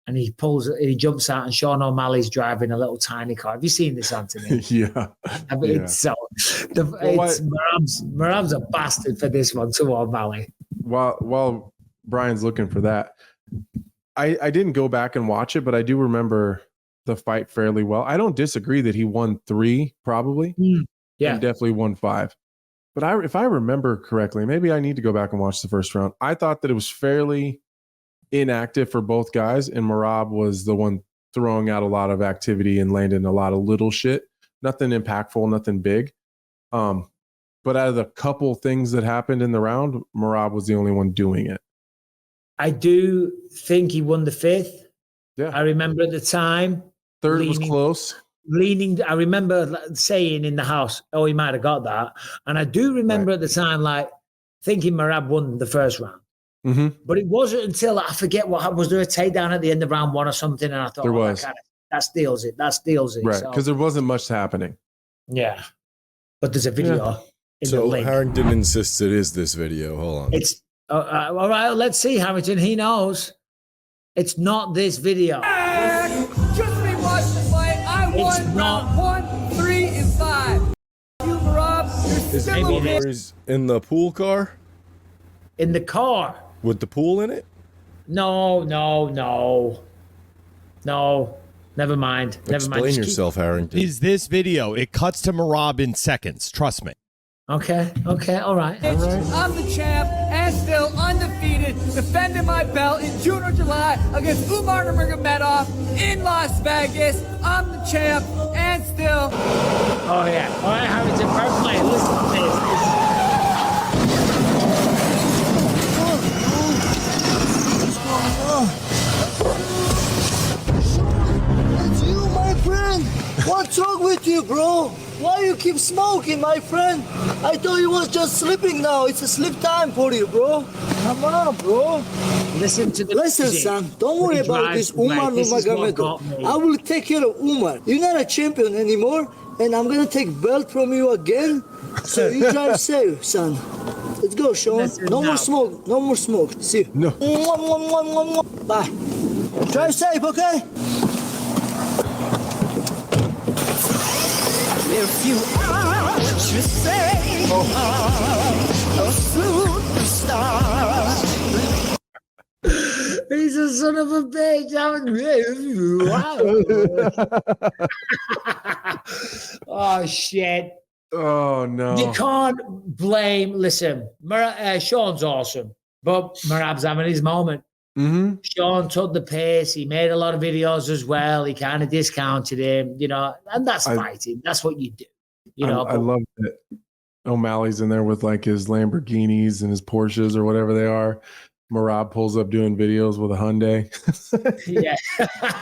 And he jumps out, and Sean O'Malley's driving a little tiny car. Have you seen this, Anthony? Yeah. Merab's a bastard for this one too, O'Malley. While Brian's looking for that, I didn't go back and watch it, but I do remember the fight fairly well. I don't disagree that he won 3, probably. Yeah, and definitely won 5. But if I remember correctly, maybe I need to go back and watch the first round. I thought that it was fairly inactive for both guys, and Merab was the one throwing out a lot of activity and landing a lot of little shit. Nothing impactful, nothing big. But out of the couple things that happened in the round, Merab was the only one doing it. I do think he won the fifth. Yeah. I remember at the time. Third was close. I remember saying in the house, oh, he might have got that. And I do remember at the time, like, thinking Merab won the first round. Mm-hmm. But it wasn't until I forget was there a takedown at the end of round one or something? And I thought, there was. That steals it. That steals it. Right. Because there wasn't much happening. Yeah. But there's a video. So Harrington insists it is this video. Hold on. It's all right. Let's see, Harrington. He knows. It's not this video. Just rewatch the fight. I won round 1, 3, and 5. You, Merab, Is he's in the pool car? In the car. With the pool in it? No. Never mind. Explain yourself, Harrington. Is this video? It cuts to Merab in seconds. Trust me. Okay. All right. I'm the champ and still undefeated, defending my belt in June or July against Umar Nurmagomedov in Las Vegas. I'm the champ and still. Oh, yeah. All right, Harrington, first play. Listen to this. It's you, my friend. What's wrong with you, bro? Why you keep smoking, my friend? I thought you was just sleeping now. It's a sleep time for you, bro. Come on, bro. Listen to the Listen, music. son. Don't worry about this Umar Nurmagomedov. I will take care of Umar. You're not a champion anymore, and I'm gonna take belt from you again. So you drive safe, son. Let's go, Sean. No more smoke. No more smoke. See you. No. Bye. Drive safe, okay? If you are what you say, a superstar. He's a son of a bitch. Oh, shit. Oh, no. You can't blame. Listen, Sean's awesome, but Merab's having his moment. Mm-hmm. Sean took the pace. He made a lot of videos as well. He kind of discounted him, and that's fighting. That's what you do, I love it. O'Malley's in there with like his Lamborghinis and his Porsches or whatever they are. Merab pulls up doing videos with a Hyundai. Yeah.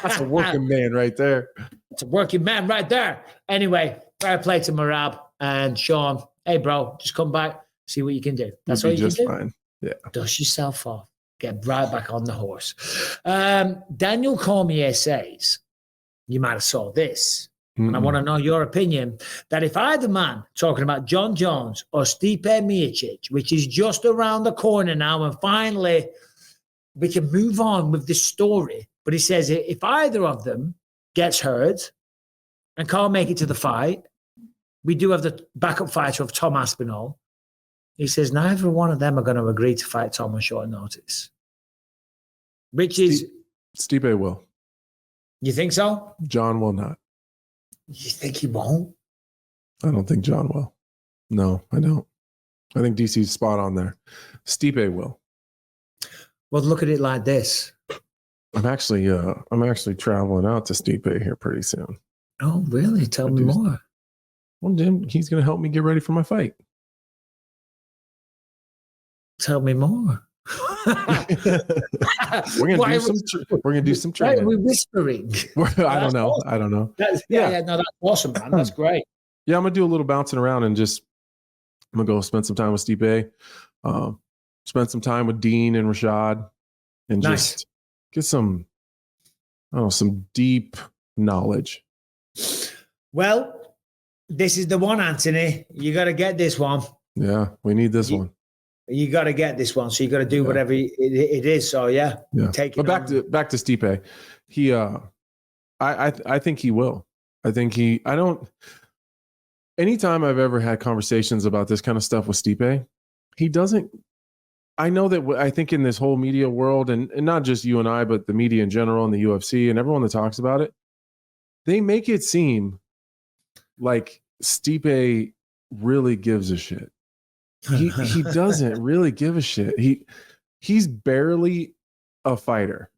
That's a working man right there. It's a working man right there. Anyway, fair play to Merab and Sean. Hey, bro, just come back, see what you can do. That's what you can do. Fine. Yeah. Dust yourself off. Get right back on the horse. Daniel Cormier says, you might have saw this, and I want to know your opinion, that if either man, talking about Jon Jones or Stipe Miocic, which is just around the corner now, and finally we can move on with this story, but he says if either of them gets hurt and can't make it to the fight, we do have the backup fighter of Tom Aspinall. He says neither one of them are going to agree to fight Tom on short notice. Which is... Stipe will. You think so? John will not. You think he won't? I don't think John will. No, I don't. I think DC's spot on there. Stipe will. Well, look at it like this. I'm actually traveling out to Stipe here pretty soon. Oh, really? Tell me more. Well, Jim, he's going to help me get ready for my fight. Tell me more. We're gonna do some training. We're whispering. I don't know. Awesome. I don't know. No, that's awesome, man. That's great. Yeah, I'm gonna do a little bouncing around and I'm gonna go spend some time with Stipe, spend some time with Dean and Rashad, and just get some deep knowledge. Well, this is the one, Anthony. You got to get this one. Yeah, we need this one. You got to get this one, so you got to do whatever it is. So take it. But back to Stipe. He, I think he will. Anytime I've ever had conversations about this kind of stuff with Stipe, he doesn't. I know that I think in this whole media world, and not just you and I, but the media in general and the UFC and everyone that talks about it, they make it seem like Stipe really gives a shit. he doesn't really give a shit. He's barely a fighter.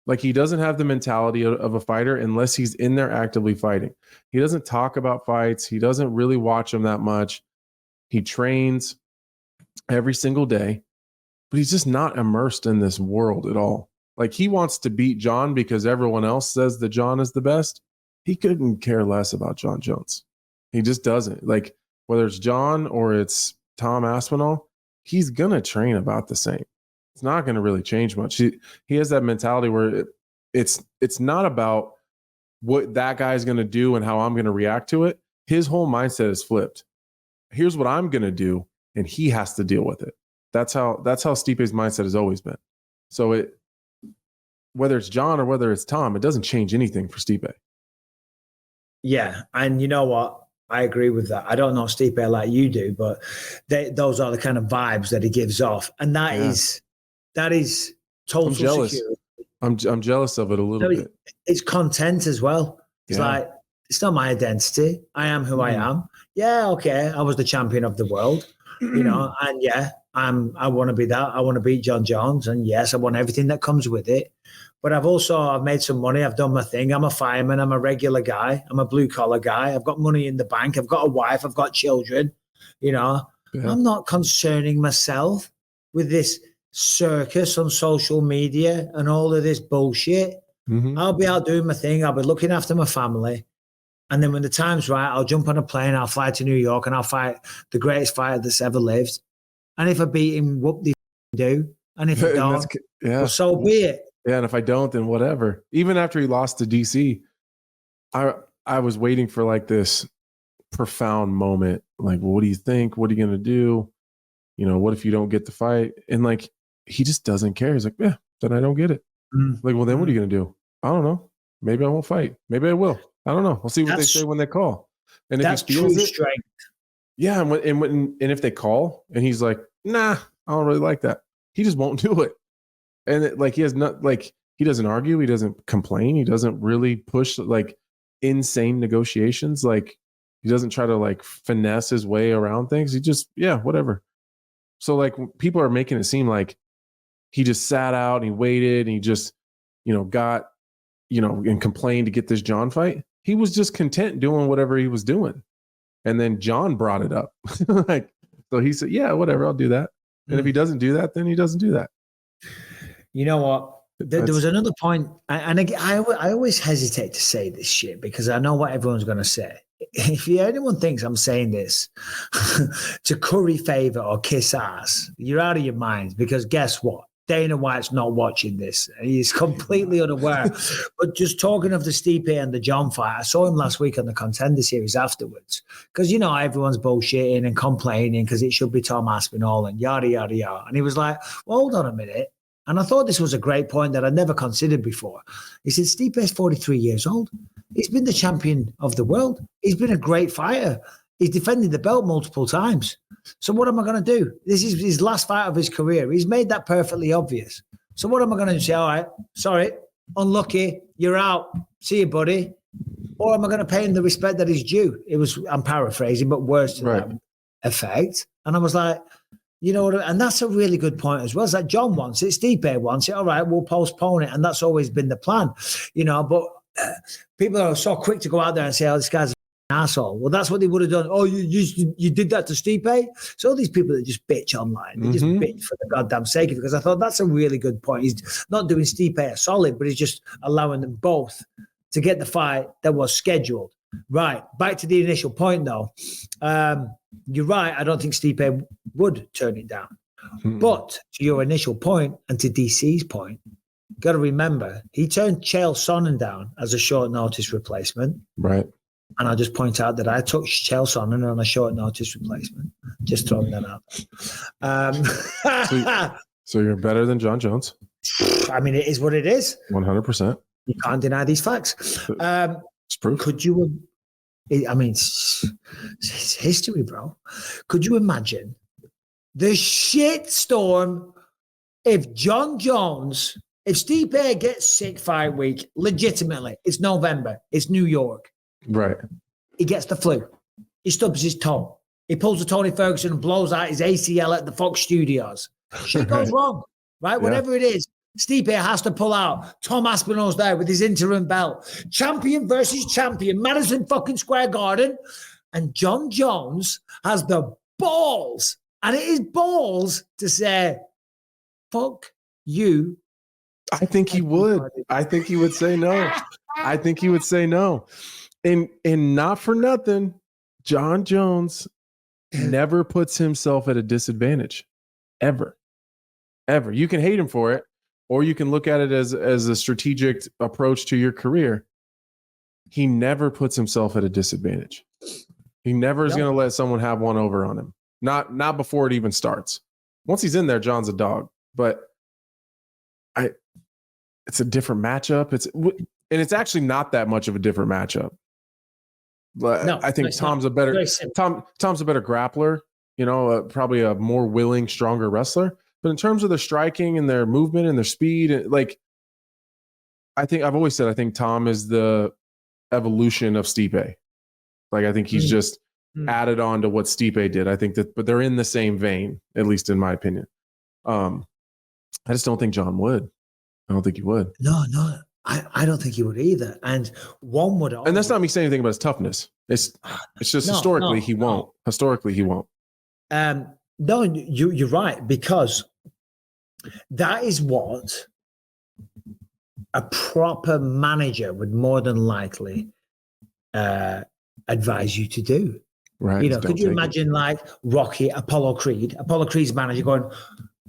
Like, he doesn't have the mentality of a fighter unless he's in there actively fighting. He doesn't talk about fights. He doesn't really watch them that much. He trains every single day, but he's just not immersed in this world at all. Like, he wants to beat Jon because everyone else says that Jon is the best. He couldn't care less about Jon Jones. He just doesn't. Like, whether it's Jon or it's Tom Aspinall, he's going to train about the same. It's not going to really change much. He has that mentality where it's not about what that guy's going to do and how I'm going to react to it. His whole mindset is flipped. Here's what I'm going to do, and he has to deal with it. That's how Stipe's mindset has always been. So whether it's Jon or whether it's Tom, it doesn't change anything for Stipe. Yeah, and you know what? I agree with that. I don't know Stipe like you do, but those are the kind of vibes that he gives off, and that is total I'm jealous. security. I'm jealous of it a little bit. It's content as well. It's like, it's not my identity. I am who I am. Yeah, okay. I was the champion of the world, and I want to be that. I want to beat Jon Jones, and yes, I want everything that comes with it. But I've made some money. I've done my thing. I'm a fireman. I'm a regular guy. I'm a blue collar guy. I've got money in the bank. I've got a wife. I've got children. I'm not concerning myself with this circus on social media and all of this bullshit. I'll be out doing my thing. I'll be looking after my family. And then when the time's right, I'll jump on a plane. I'll fly to New York and I'll fight the greatest fighter that's ever lived. And if I beat him, whoop de do. And if I don't, well, so be it. Yeah, and if I don't, then whatever. Even after he lost to DC, I was waiting for like this profound moment. Like, well, what do you think? What are you going to do? What if you don't get the fight? And like, he just doesn't care. He's like, yeah, then I don't get it. Like, well, then what are you going to do? I don't know. Maybe I won't fight. Maybe I will. I don't know. We'll see what they say when they call. And if he feels it, strength. Yeah, and if they call and he's like, nah, I don't really like that, he just won't do it. And he doesn't argue, he doesn't complain, he doesn't really push like insane negotiations. Like, he doesn't try to like finesse his way around things. He just, whatever. So like, people are making it seem like he just sat out and he waited and he just, got, and complained to get this Jon fight. He was just content doing whatever he was doing. And then Jon brought it up. So he said, yeah, whatever, I'll do that. And if he doesn't do that, then he doesn't do that. You know what? There was another point. And again, I always hesitate to say this shit because I know what everyone's going to say. If anyone thinks I'm saying this to curry favor or kiss ass, you're out of your minds, because guess what? Dana White's not watching this. He's completely unaware. But just talking of the Stipe and the Jon fight, I saw him last week on the Contender Series afterwards. Because, everyone's bullshitting and complaining because it should be Tom Aspinall and yada, yada, yada. And he was like, well, hold on a minute. And I thought this was a great point that I'd never considered before. He said, Stipe's 43 years old. He's been the champion of the world. He's been a great fighter. He's defended the belt multiple times. So what am I going to do? This is his last fight of his career. He's made that perfectly obvious. So what am I going to say? All right, sorry, unlucky, you're out. See you, buddy. Or am I going to pay him the respect that is due? I'm paraphrasing, but words to that effect. And I was like, and that's a really good point as well. It's like Jon wants it, Stipe wants it. All right, we'll postpone it. And that's always been the plan, but people are so quick to go out there and say, oh, this guy's an asshole. Well, that's what they would have done. Oh, you did that to Stipe? So all these people that just bitch online, they just bitch for the goddamn sake of it, because I thought that's a really good point. He's not doing Stipe a solid, but he's just allowing them both to get the fight that was scheduled. Right. Back to the initial point, though. You're right. I don't think Stipe would turn it down. But to your initial point and to DC's point, got to remember, he turned Chael Sonnen down as a short notice replacement. Right. And I'll just point out that I took Chael Sonnen on a short notice replacement. Just throwing that out. So you're better than Jon Jones. I mean, it is what it is. 100%. You can't deny these facts. It's proof. Could you? It's history, bro. Could you imagine the shitstorm if Jon Jones, if Stipe gets sick fight week, legitimately, it's November, it's New York. Right. He gets the flu. He stubs his toe. He pulls a Tony Ferguson and blows out his ACL at the Fox Studios. Shit goes wrong, right? Whatever it is, Stipe has to pull out. Tom Aspinall's there with his interim belt. Champion versus champion, Madison fucking Square Garden. And Jon Jones has the balls, and it is balls to say, fuck you. I think he would. I think he would say no. I think he would say no. And not for nothing, Jon Jones never puts himself at a disadvantage. Ever. You can hate him for it, or you can look at it as a strategic approach to your career. He never puts himself at a disadvantage. He never is going to let someone have one over on him. Not before it even starts. Once he's in there, John's a dog. But it's a different matchup. It's actually not that much of a different matchup. But no, I think Tom's a better grappler. Probably a more willing, stronger wrestler. But in terms of their striking and their movement and their speed, I've always said I think Tom is the evolution of Stipe. I think he's just added on to what Stipe did. I think but they're in the same vein, at least in my opinion. I just don't think John would. I don't think he would. No, I don't think he would either. And one would argue, and that's not me saying anything about his toughness. It's just historically he won't. Historically he won't. No, you're right, because that is what a proper manager would more than likely advise you to do. Right. Could you imagine Rocky, Apollo Creed's manager going,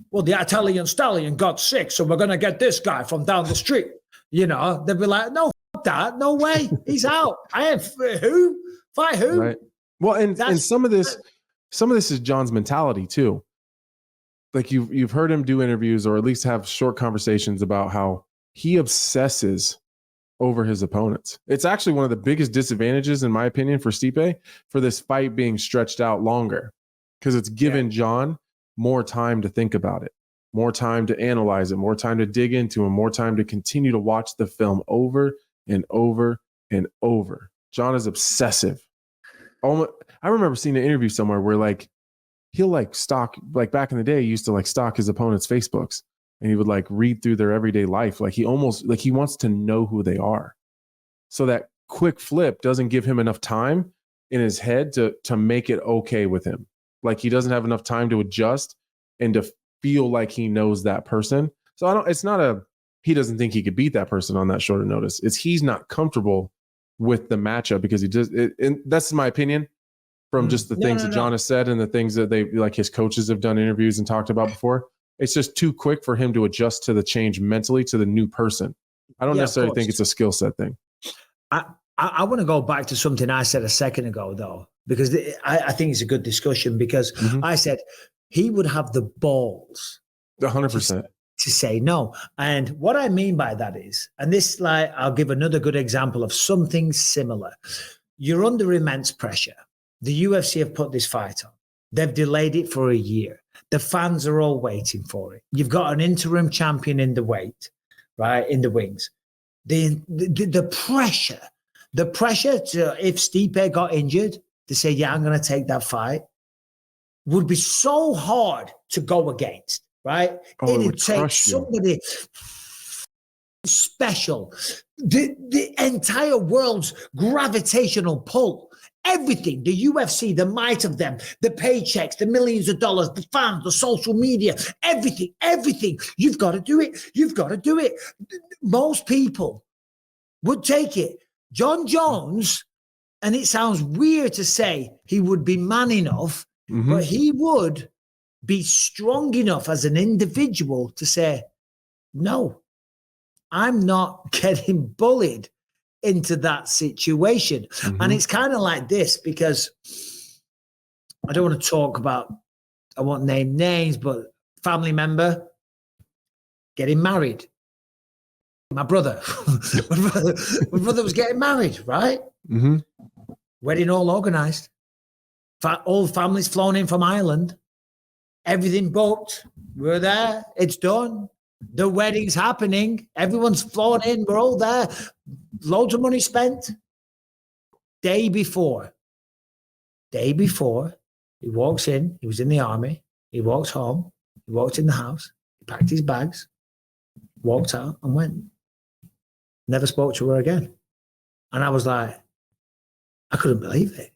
well, the Italian stallion got sick, so we're going to get this guy from down the street. They'd be like, no, f- that, no way, he's out. I am who? Fight who? Right. Well, and some of this is John's mentality too. You've heard him do interviews, or at least have short conversations about how he obsesses over his opponents. It's actually one of the biggest disadvantages, in my opinion, for Stipe, for this fight being stretched out longer, because it's given John more time to think about it, more time to analyze it, more time to dig into him, more time to continue to watch the film over and over and over. John is obsessive. I remember seeing an interview somewhere where he'll stalk, back in the day, he used to stalk his opponent's Facebooks, and he would read through their everyday life. He wants to know who they are. So that quick flip doesn't give him enough time in his head to make it okay with him. He doesn't have enough time to adjust and to feel like he knows that person. So it's not he doesn't think he could beat that person on that shorter notice. He's not comfortable with the matchup, because he does it. And that's my opinion from just the things that John has said and the things that his coaches have done interviews and talked about before. It's just too quick for him to adjust to the change mentally to the new person. I don't necessarily think it's a skill set thing. I want to go back to something I said a second ago, though, because I think it's a good discussion, because I said he would have the balls 100% to say no. And what I mean by that is, and this, I'll give another good example of something similar. You're under immense pressure. The UFC have put this fight on. They've delayed it for a year. The fans are all waiting for it. You've got an interim champion in the weight, right, in the wings. The pressure to, if Stipe got injured, to say, yeah, I'm going to take that fight, would be so hard to go against, right? It would take somebody special. The entire world's gravitational pull. Everything, the UFC, the might of them, the paychecks, the millions of dollars, the fans, the social media, everything. You've got to do it. Most people would take it. Jon Jones, and it sounds weird to say he would be man enough, but he would be strong enough as an individual to say, no, I'm not getting bullied into that situation. And it's kind of like this, because I don't want to talk about, I won't name names, but family member getting married. My brother was getting married, right? Wedding all organized. All families flown in from Ireland. Everything booked. We're there. It's done. The wedding's happening. Everyone's flown in. We're all there. Loads of money spent. Day before, He walks in. He was in the army. He walked home. He walked in the house. He packed his bags, walked out, and went. Never spoke to her again. And I was like, I couldn't believe it.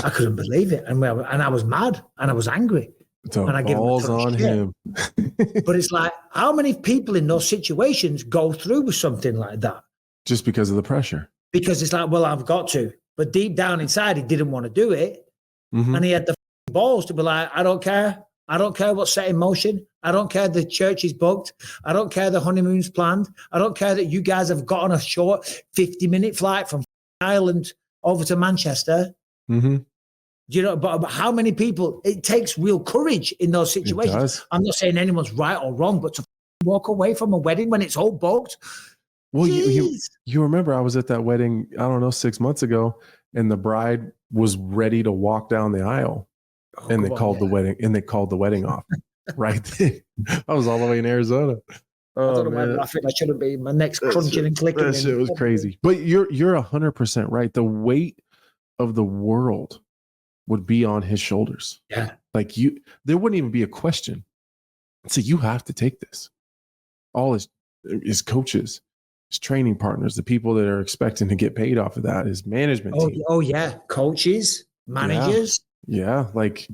I couldn't believe it. And I was mad and I was angry. So and I give balls on him. But it's like, how many people in those situations go through with something like that? Just because of the pressure. Because it's like, well, I've got to. But deep down inside, he didn't want to do it. Mm-hmm. And he had the balls to be like, I don't care. I don't care what's set in motion. I don't care the church is booked. I don't care the honeymoon's planned. I don't care that you guys have got on a short 50-minute flight from Ireland over to Manchester. Mm-hmm. You know, but how many people, it takes real courage in those situations. I'm not saying anyone's right or wrong, but to walk away from a wedding when it's all booked. Well, you remember I was at that wedding, I don't know, 6 months ago, and the bride was ready to walk down the aisle. And they called the wedding off. Right there. I was all the way in Arizona. I don't know why I'm laughing. I shouldn't be. My neck's crunching and clicking. That shit was crazy. But you're 100% right. The weight of the world would be on his shoulders. Yeah. Like there wouldn't even be a question. So you have to take this. All his coaches, his training partners, the people that are expecting to get paid off of that, his management team. Oh yeah. Coaches, managers. Yeah. Like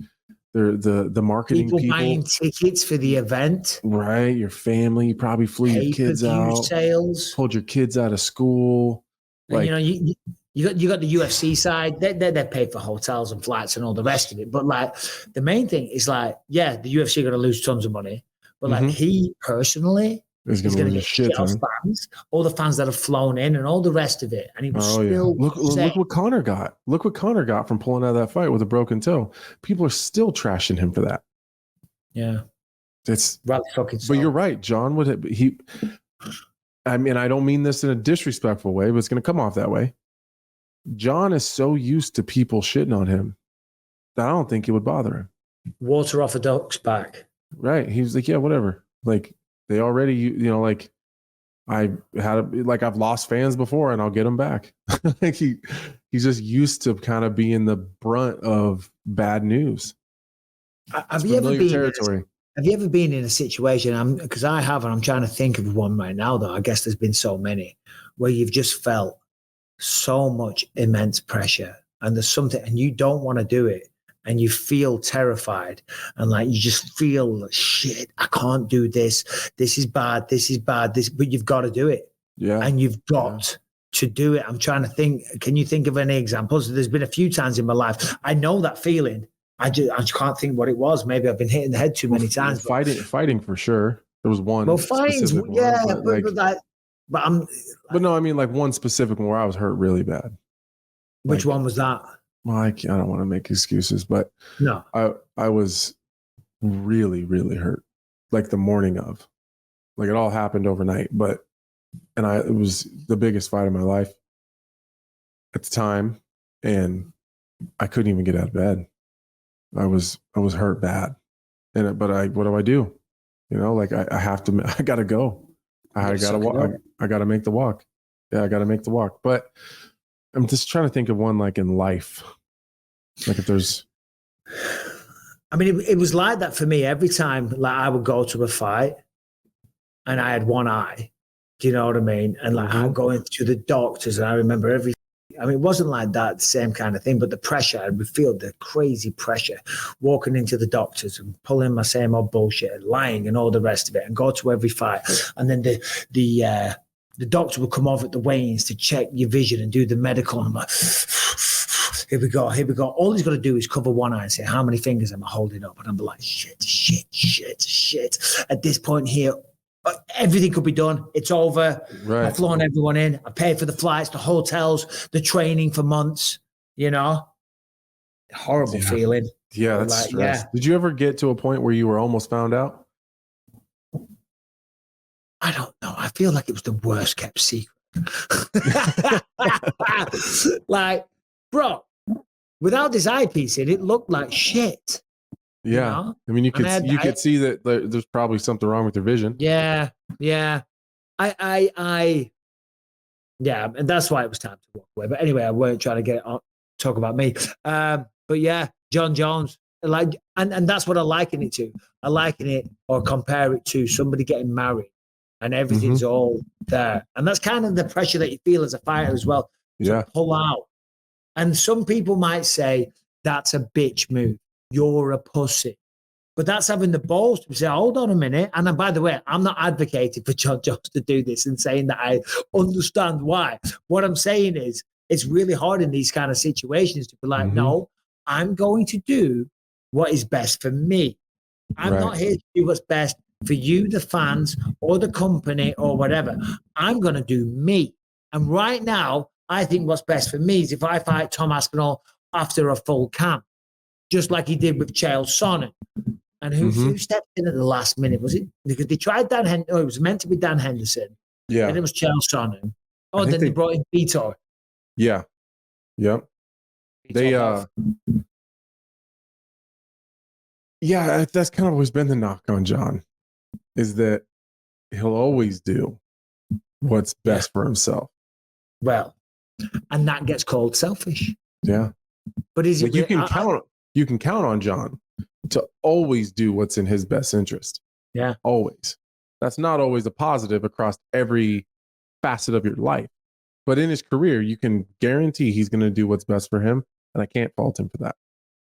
the marketing people buying tickets for the event. Right. Your family, you probably flew your kids out. Sales. Pulled your kids out of school. Like, you got the UFC side. They're paid for hotels and flights and all the rest of it. But like the main thing is like, yeah, the UFC are going to lose tons of money. But like he personally is going to get shit fans, all the fans that have flown in and all the rest of it. And he was still look what Conor got. Look what Conor got from pulling out of that fight with a broken toe. People are still trashing him for that. Yeah. It's right fucking. But you're right. John I mean, I don't mean this in a disrespectful way, but it's going to come off that way. John is so used to people shitting on him that I don't think it would bother him. Water off a duck's back. Right. He was like, yeah, whatever. Like they already, like I've lost fans before and I'll get them back. Like he's just used to kind of being the brunt of bad news. Have you ever been in a situation? Because I have, and I'm trying to think of one right now, though. I guess there's been so many where you've just felt so much immense pressure and there's something and you don't want to do it and you feel terrified and like you just feel shit, I can't do this. This is bad. But you've got to do it. Yeah. And you've got to do it. I'm trying to think. Can you think of any examples? There's been a few times in my life. I know that feeling. I just can't think what it was. Maybe I've been hitting the head too many times. Fighting for sure. There was one. Well, fighting, yeah, but no, I mean like one specific one where I was hurt really bad. Which one was that? Well, I don't want to make excuses, but no, I was really, really hurt. Like the morning of, like it all happened overnight, it was the biggest fight of my life at the time. And I couldn't even get out of bed. I was hurt bad. But what do I do? Like I have to, I gotta go. I gotta walk. I gotta make the walk. Yeah, I gotta make the walk. But I'm just trying to think of one like in life. Like if there's, I mean, it was like that for me every time. Like I would go to a fight, and I had one eye. Do you know what I mean? And like I'm going to the doctors, and I remember it wasn't like that, the same kind of thing, but the pressure, I would feel the crazy pressure walking into the doctors and pulling my same old bullshit and lying and all the rest of it and go to every fight. And then the doctor would come over at the weigh-ins to check your vision and do the medical. And I'm like, here we go. All he's got to do is cover one eye and say, how many fingers am I holding up? And I'm like, shit. At this point here, everything could be done. It's over. Right. I've flown everyone in. I paid for the flights, the hotels, the training for months, Horrible feeling. Yeah, that's stress. Yeah. Did you ever get to a point where you were almost found out? I don't know. I feel like it was the worst kept secret. Like, bro, without this eyepiece in, it looked like shit. Yeah. I mean, you could see that there's probably something wrong with your vision. Yeah. And that's why it was time to walk away. But anyway, I weren't trying to talk about me. But yeah, Jon Jones, and that's what I liken it to. I liken it or compare it to somebody getting married and everything's all there. And that's kind of the pressure that you feel as a fighter as well, to pull out. And some people might say, that's a bitch move. You're a pussy. But that's having the balls to say, hold on a minute. And then, by the way, I'm not advocating for Jon Jones to do this and saying that I understand why. What I'm saying is, it's really hard in these kind of situations to be like, no, I'm going to do what is best for me. I'm not here to do what's best for you, the fans, or the company, or whatever. I'm going to do me. And right now, I think what's best for me is if I fight Tom Aspinall after a full camp, just like he did with Chael Sonnen. And who stepped in at the last minute? Was it because they tried Dan Henderson? Oh, it was meant to be Dan Henderson. Yeah. And it was Chael Sonnen. Oh, then they brought in Vitor. Yeah. Yep. Vitor that's kind of always been the knock on Jon, is that he'll always do what's best for himself. Well, and that gets called selfish. Yeah. But is it? You can count on Jon to always do what's in his best interest. Yeah. Always. That's not always a positive across every facet of your life. But in his career, you can guarantee he's going to do what's best for him. And I can't fault him for that.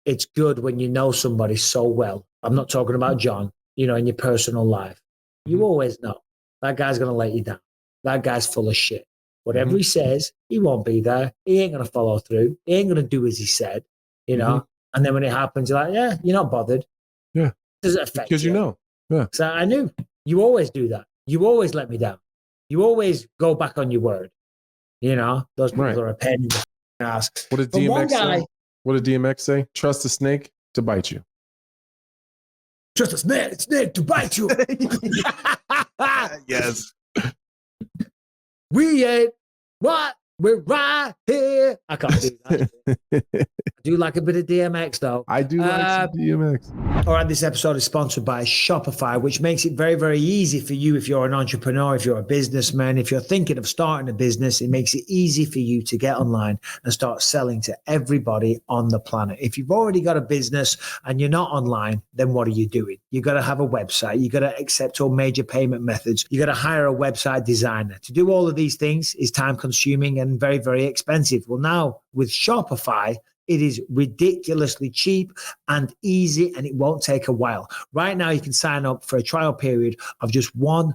It's good when you know somebody so well. I'm not talking about Jon, in your personal life. You always know that guy's going to let you down. That guy's full of shit. Whatever he says, he won't be there. He ain't going to follow through. He ain't going to do as he said, And then when it happens, you're like, yeah, you're not bothered. Yeah. Does it affect because you know. Yeah. So I knew. You always do that. You always let me down. You always go back on your word. Those people are a pain in the ass. What did DMX say? What did DMX say? Trust a snake to bite you. Trust a snake to bite you. Yes. We ain't what? We're right here. I can't do that. I do like a bit of DMX, though. I do like some DMX. All right, this episode is sponsored by Shopify, which makes it very, very easy for you if you're an entrepreneur, if you're a businessman, if you're thinking of starting a business. It makes it easy for you to get online and start selling to everybody on the planet. If you've already got a business and you're not online, then what are you doing? You got to have a website. You got to accept all major payment methods. You got to hire a website designer. To do all of these things is time consuming and very, very expensive. Well, now with Shopify, it is ridiculously cheap and easy, and it won't take a while. Right now, you can sign up for a trial period of just $1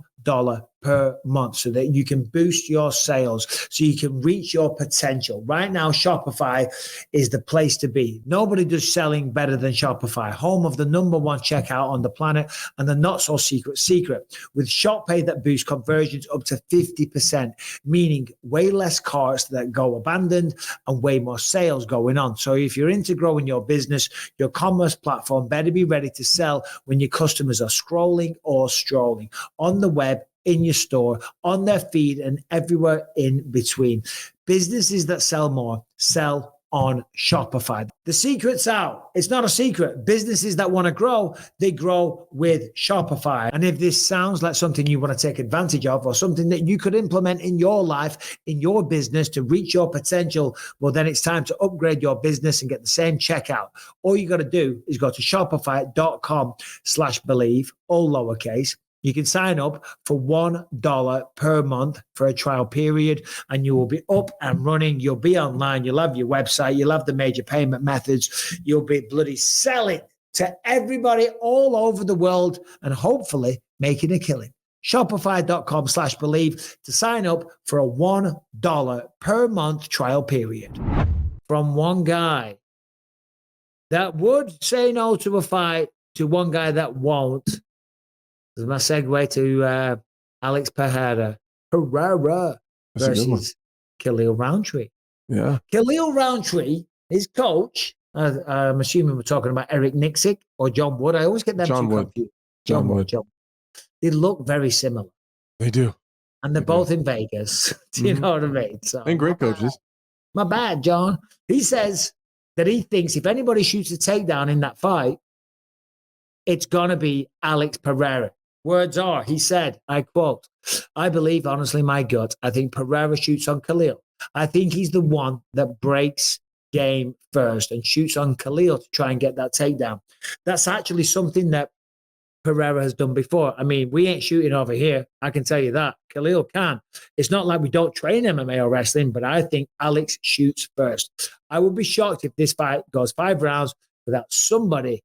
per month so that you can boost your sales, so you can reach your potential. Right now, Shopify is the place to be. Nobody does selling better than Shopify, home of the #1 checkout on the planet and the not so secret with Shop Pay that boosts conversions up to 50%, meaning way less carts that go abandoned and way more sales going on. So if you're into growing your business, your commerce platform better be ready to sell when your customers are scrolling or strolling on the web, in your store, on their feed, and everywhere in between. Businesses that sell more sell on Shopify. The secret's out. It's not a secret. Businesses that want to grow, they grow with Shopify. And if this sounds like something you want to take advantage of or something that you could implement in your life, in your business to reach your potential, well, then it's time to upgrade your business and get the same checkout. All you got to do is go to shopify.com/believe, all lowercase. You can sign up for $1 per month for a trial period, and you will be up and running. You'll be online. You'll have your website. You'll have the major payment methods. You'll be bloody selling to everybody all over the world and hopefully making a killing. Shopify.com/believe to sign up for a $1 per month trial period. From one guy that would say no to a fight to one guy that won't. This is my segue to Alex Pereira versus Khalil Rountree. Yeah. Khalil Rountree, his coach, I'm assuming we're talking about Eric Nixick or John Wood. I always get them two confused. John Wood. They look very similar. They do. And they're both in Vegas. Do you know what I mean? So, and great coaches. My bad, John. He says that he thinks if anybody shoots a takedown in that fight, it's going to be Alex Pereira. Words are, he said, I quote, I believe, honestly, my gut, I think Pereira shoots on Khalil. I think he's the one that breaks game first and shoots on Khalil to try and get that takedown. That's actually something that Pereira has done before. I mean, we ain't shooting over here. I can tell you that. Khalil can. It's not like we don't train MMA or wrestling, but I think Alex shoots first. I would be shocked if this fight goes 5 rounds without somebody.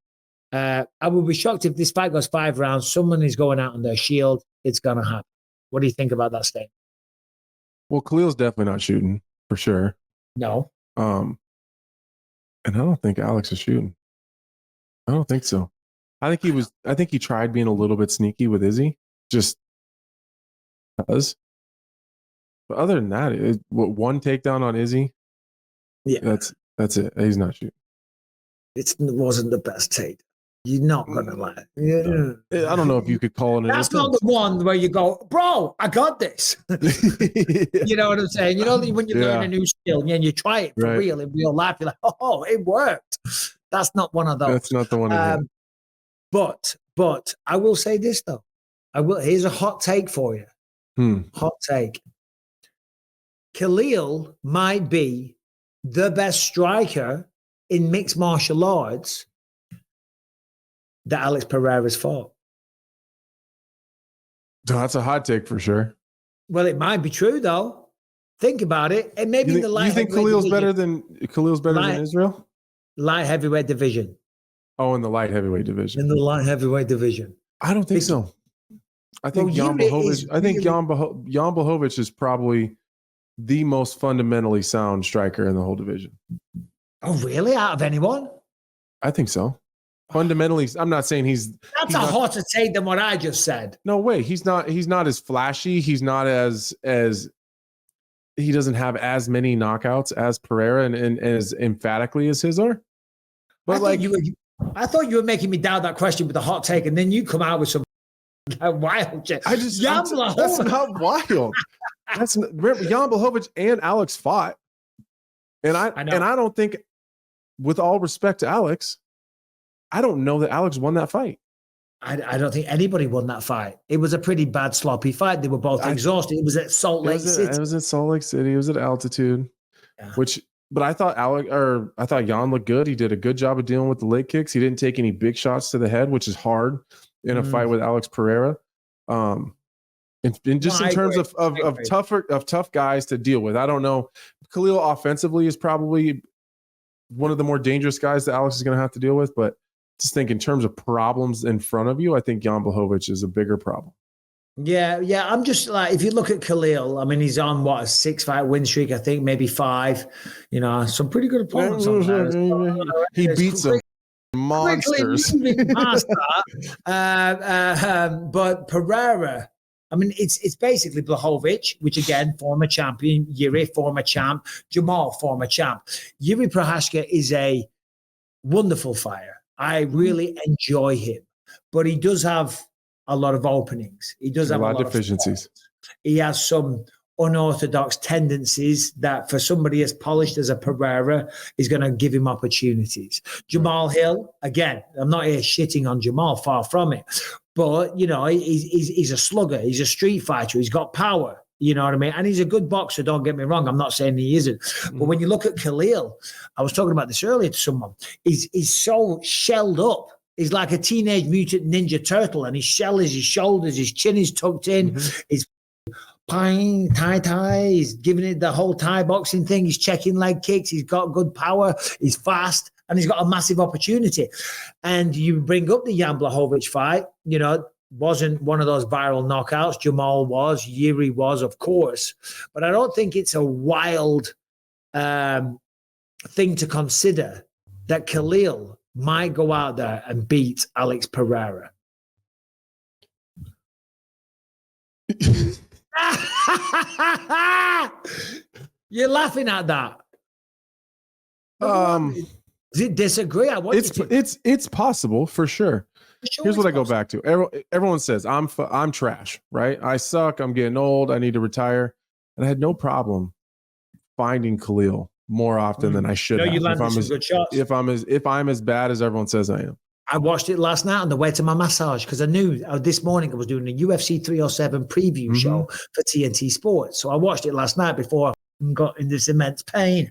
I would be shocked if this fight goes 5 rounds. Someone is going out on their shield. It's going to happen. What do you think about that statement? Well, Khalil's definitely not shooting for sure. No. And I don't think Alex is shooting. I don't think so. I think he tried being a little bit sneaky with Izzy, just because. But other than that, one takedown on Izzy. Yeah, that's it. He's not shooting. It wasn't the best take. You're not gonna lie. Yeah. I don't know if you could call it. That's not the one where you go, bro, I got this. You know what I'm saying? You know, when you learn a new skill and you try it for real in real life, you're like, oh, it worked. That's not one of those. That's not the one. But I will say this though. Here's a hot take for you. Hot take. Khalil might be the best striker in mixed martial arts that Alex Pereira's fought. That's a hot take for sure. Well, it might be true though. Think about it. And maybe the light. You think Khalil's better than Israel? Light heavyweight division. Oh, in the light heavyweight division. In the light heavyweight division. I don't think so. I think Jan Blachowicz is probably the most fundamentally sound striker in the whole division. Oh, really? Out of anyone? I think so. Fundamentally, I'm not saying that's a hotter take than what I just said. No way. He's not as flashy. He's not as he doesn't have as many knockouts as Pereira and as emphatically as his are. But I thought you were making me doubt that question with a hot take, and then you come out with some wild shit. That's not wild. Remember, Jan Blachowicz and Alex fought, and I don't think, with all respect to Alex, I don't know that Alex won that fight. I don't think anybody won that fight. It was a pretty bad, sloppy fight. They were both exhausted. It was at Salt Lake City. It was at Salt Lake City. It was at altitude, but I thought Jan looked good. He did a good job of dealing with the leg kicks. He didn't take any big shots to the head, which is hard in a fight with Alex Pereira. In terms of tough guys to deal with. I don't know. Khalil offensively is probably one of the more dangerous guys that Alex is going to have to deal with, but just think in terms of problems in front of you, I think Jan Blachowicz is a bigger problem. Yeah. I'm just like, if you look at Khalil, I mean, he's on a 6-fight win streak, I think, maybe 5. You know, some pretty good opponents on there. He beats some monsters. But Pereira, I mean, it's basically Blachowicz, which again, former champion, Yuri, former champ, Jamal, former champ. Yuri Prochazka is a wonderful fighter. I really enjoy him, but he does have a lot of openings. He does have a lot of deficiencies. He has some unorthodox tendencies that for somebody as polished as a Pereira is going to give him opportunities. Jamal Hill, again, I'm not here shitting on Jamal, far from it, but you know, he's a slugger. He's a street fighter. He's got power. You know what I mean? And he's a good boxer, don't get me wrong. I'm not saying he isn't. But when you look at Khalil, I was talking about this earlier to someone, he's so shelled up. He's like a teenage mutant ninja turtle, and his shell is his shoulders, his chin is tucked in, his tie, he's giving it the whole Thai boxing thing. He's checking leg kicks. He's got good power. He's fast, and he's got a massive opportunity. And you bring up the Jan Blachowicz fight, you know, wasn't one of those viral knockouts. Jamal was, Yuri was, of course. But I don't think it's a wild thing to consider that Khalil might go out there and beat Alex Pereira. You're laughing at that. Disagree? I want it's possible for sure. Here's what I go back to. Everyone says I'm trash, right? I suck. I'm getting old. I need to retire. And I had no problem finding Khalil more often than I should have. If I'm as bad as everyone says I am. I watched it last night on the way to my massage because I knew this morning I was doing a UFC 307 preview show for TNT Sports. So I watched it last night before I got in this immense pain.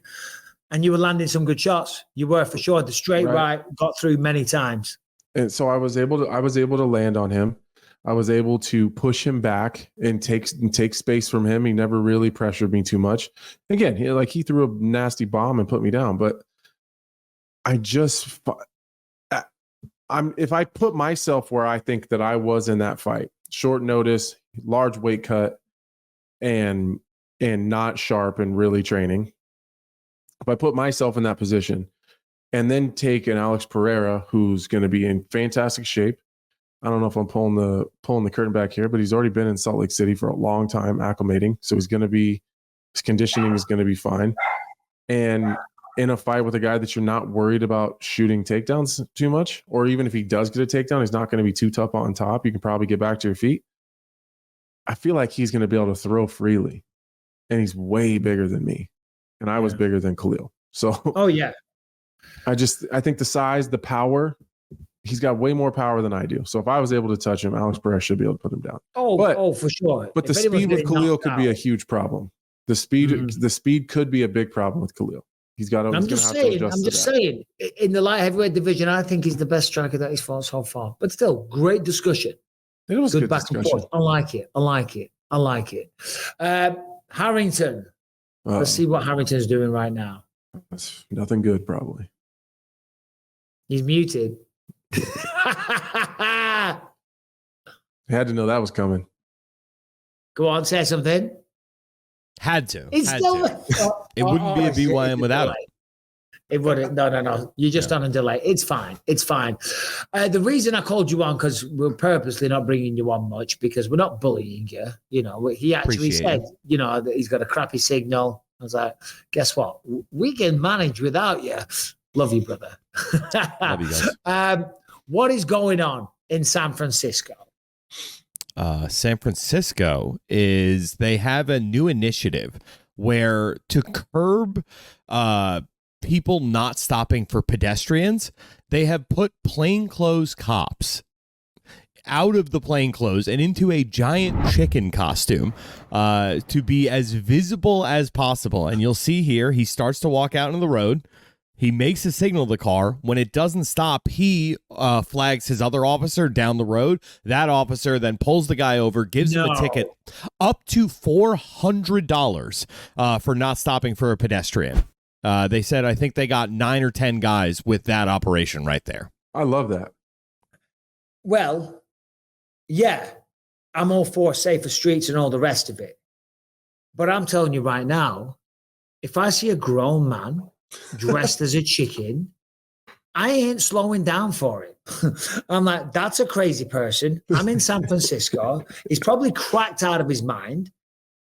And you were landing some good shots. You were for sure. The straight right got through many times. And so I was able to land on him. I was able to push him back and take space from him. He never really pressured me too much. Again, he threw a nasty bomb and put me down. But if I put myself where I think that I was in that fight, short notice, large weight cut, and not sharp and really training. If I put myself in that position and then take an Alex Pereira who's going to be in fantastic shape. I don't know if I'm pulling the curtain back here, but he's already been in Salt Lake City for a long time acclimating. So his conditioning is going to be fine. And in a fight with a guy that you're not worried about shooting takedowns too much, or even if he does get a takedown, he's not going to be too tough on top. You can probably get back to your feet. I feel like he's going to be able to throw freely, and he's way bigger than me. And I was bigger than Khalil. So, I think the size, the power, he's got way more power than I do. So if I was able to touch him, Alex Pereira should be able to put him down. For sure. But the speed with Khalil could be a huge problem. The speed could be a big problem with Khalil. He's got to. I'm just saying. In the light heavyweight division, I think he's the best striker that he's fought so far. But still, great discussion. It was good back discussion. And forth. I like it. Harrington. Let's see what Harrington's doing right now. That's nothing good, probably. He's muted. I had to know that was coming. Go on, say something. Had to. It wouldn't be a BYM without it. It wouldn't. No. You're just on a delay. It's fine. The reason I called you on, because we're purposely not bringing you on much, because we're not bullying you. You know, he actually said, that he's got a crappy signal. I was like, guess what? We can manage without you. Love you, brother. Love you guys. What is going on in San Francisco? San Francisco they have a new initiative where to curb people not stopping for pedestrians, they have put plainclothes cops out of the plainclothes and into a giant chicken costume to be as visible as possible. And you'll see here, he starts to walk out into the road. He makes a signal to the car. When it doesn't stop, he flags his other officer down the road. That officer then pulls the guy over, gives him a ticket up to $400 for not stopping for a pedestrian. They said, I think they got 9 or 10 guys with that operation right there. I love that. Well, yeah, I'm all for safer streets and all the rest of it. But I'm telling you right now, if I see a grown man dressed as a chicken, I ain't slowing down for it. I'm like, that's a crazy person. I'm in San Francisco. He's probably cracked out of his mind.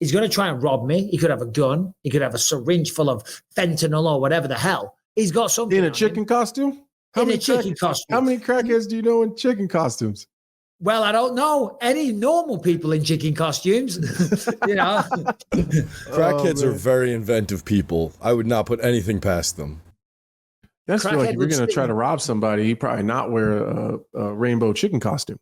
He's going to try and rob me. He could have a gun. He could have a syringe full of fentanyl or whatever the hell. He's got something in a chicken costume. In a chicken costume. How many crackheads do you know in chicken costumes? Well, I don't know any normal people in chicken costumes. Crackheads are very inventive people. I would not put anything past them. I feel like if you're going to try to rob somebody, you probably not wear a rainbow chicken costume.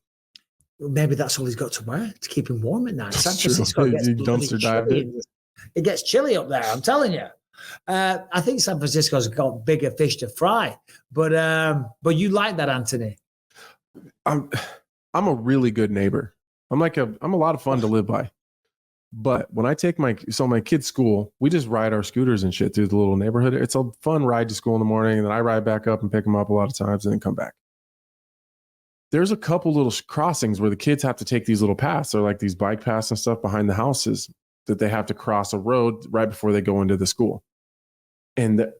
Maybe that's all he's got to wear to keep him warm at night. San True. Francisco gets Dumpster chilly. It gets chilly up there, I'm telling you. I think San Francisco's got bigger fish to fry. But you like that, Anthony? I'm a really good neighbor. I'm a lot of fun to live by. But when I take my kids' school, we just ride our scooters and shit through the little neighborhood. It's a fun ride to school in the morning, and then I ride back up and pick them up a lot of times and then come back. There's a couple little crossings where the kids have to take these little paths. They're like these bike paths and stuff behind the houses that they have to cross a road right before they go into the school. And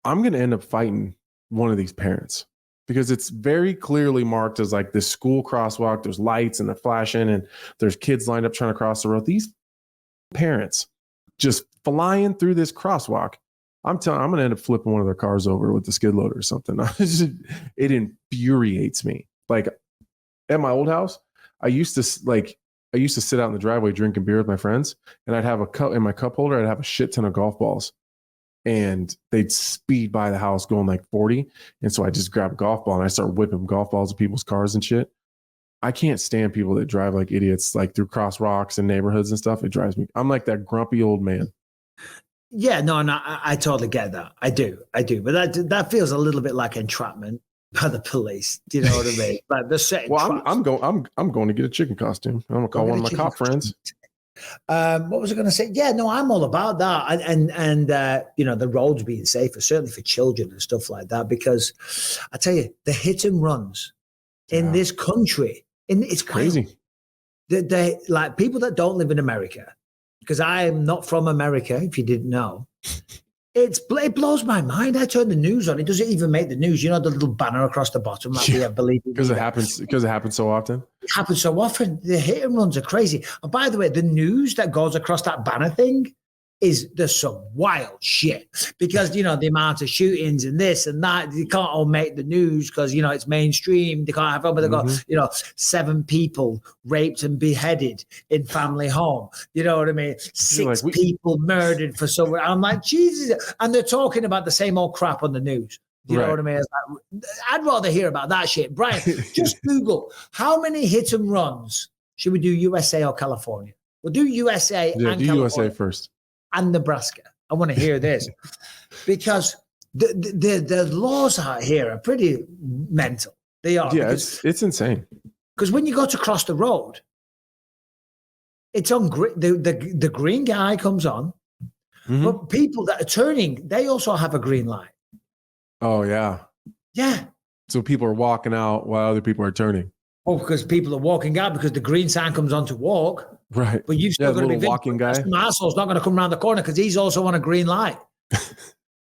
I'm going to end up fighting one of these parents because it's very clearly marked as like this school crosswalk. There's lights and they're flashing and there's kids lined up trying to cross the road. These parents just flying through this crosswalk. I'm going to end up flipping one of their cars over with the skid loader or something. It infuriates me. Like at my old house, I used to sit out in the driveway drinking beer with my friends, and I'd have a cup in my cup holder. I'd have a shit ton of golf balls, and they'd speed by the house going like 40. And so I just grab a golf ball and I start whipping golf balls at people's cars and shit. I can't stand people that drive like idiots, like through crosswalks and neighborhoods and stuff. It drives me. I'm like that grumpy old man. Yeah, no, I totally get that. I do. But that feels a little bit like entrapment by the police. Do you know what I mean? Like they're setting traps. I'm going to get a chicken costume. I'm gonna call one of my cop friends. What was I going to say? Yeah, no, I'm all about that, and the roads being safer, certainly for children and stuff like that. Because I tell you, the hit and runs in this country, it's crazy. They like people that don't live in America, because I am not from America. If you didn't know, it blows my mind. I turn the news on; it doesn't even make the news. You know, the little banner across the bottom, like we have believe because it happens so often. It happens so often. The hit and runs are crazy. And by the way, the news that goes across that banner thing there's some wild shit, because the amount of shootings and this and that, you can't all make the news because it's mainstream. They can't have them, but they've got 7 people raped and beheaded in family home. You know what I mean? 6 people murdered for someone. I'm like, Jesus, and they're talking about the same old crap on the news. You know what I mean? Like, I'd rather hear about that shit. Brian, just Google how many hit and runs. Should we do USA or California? We'll do USA and do California. USA first. And Nebraska. I want to hear this because the laws out here are pretty mental. They are. Yeah, it's insane. Because when you go to cross the road, it's on the green guy comes on, but people that are turning, they also have a green light. Oh yeah. Yeah. So people are walking out while other people are turning. Oh, because people are walking out because the green sign comes on to walk. Right. But you've still got to be walking guy. Some asshole's not going to come around the corner because he's also on a green light.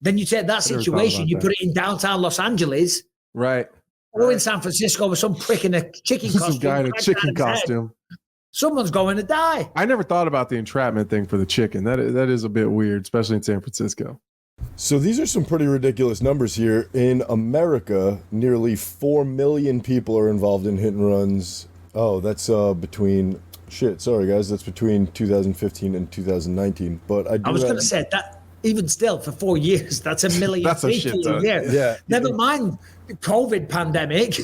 Then you take that situation, you put it in downtown Los Angeles. Right. Or in San Francisco with some prick in a chicken costume. Some guy in a chicken costume. Someone's going to die. I never thought about the entrapment thing for the chicken. That is a bit weird, especially in San Francisco. So these are some pretty ridiculous numbers here. In America, nearly 4 million people are involved in hit and runs. Oh, that's between... Shit, sorry guys, that's between 2015 and 2019. But I was going to say that even still for 4 years, that's a million that's people a year. Yeah. Never mind the COVID pandemic.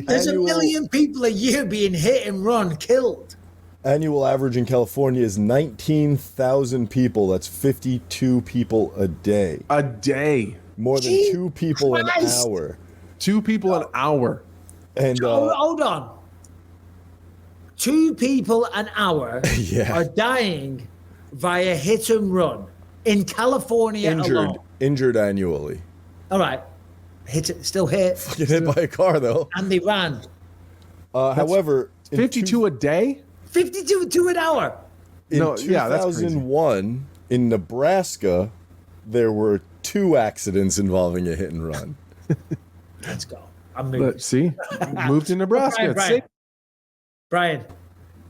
There's a million people a year being hit and run, killed. Annual average in California is 19,000 people. That's 52 people a day. A day. More than 2 people an hour. 2 people an hour. And hold on. 2 people an hour are dying via hit and run in California alone. Injured annually. All right. Still hit. Fucking hit by a car, though. And they ran. However... 52 a day? 52 an hour. In 2001, in Nebraska, there were 2 accidents involving a hit and run. Let's go. I'm moving. See? Moved to Nebraska. Brian,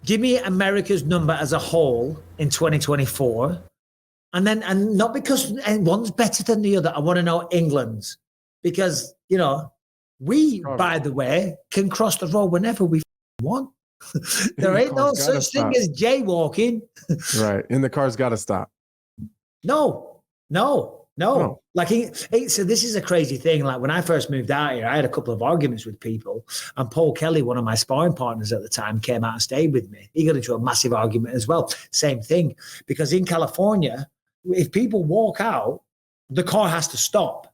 give me America's number as a whole in 2024. And not because one's better than the other. I want to know England's. Because, we, by the way, can cross the road whenever we want. There ain't no such thing as jaywalking. Right. And the car's got to stop. No. Like, so this is a crazy thing. Like when I first moved out here, I had a couple of arguments with people, and Paul Kelly, one of my sparring partners at the time, came out and stayed with me. He got into a massive argument as well. Same thing, because in California, if people walk out, the car has to stop.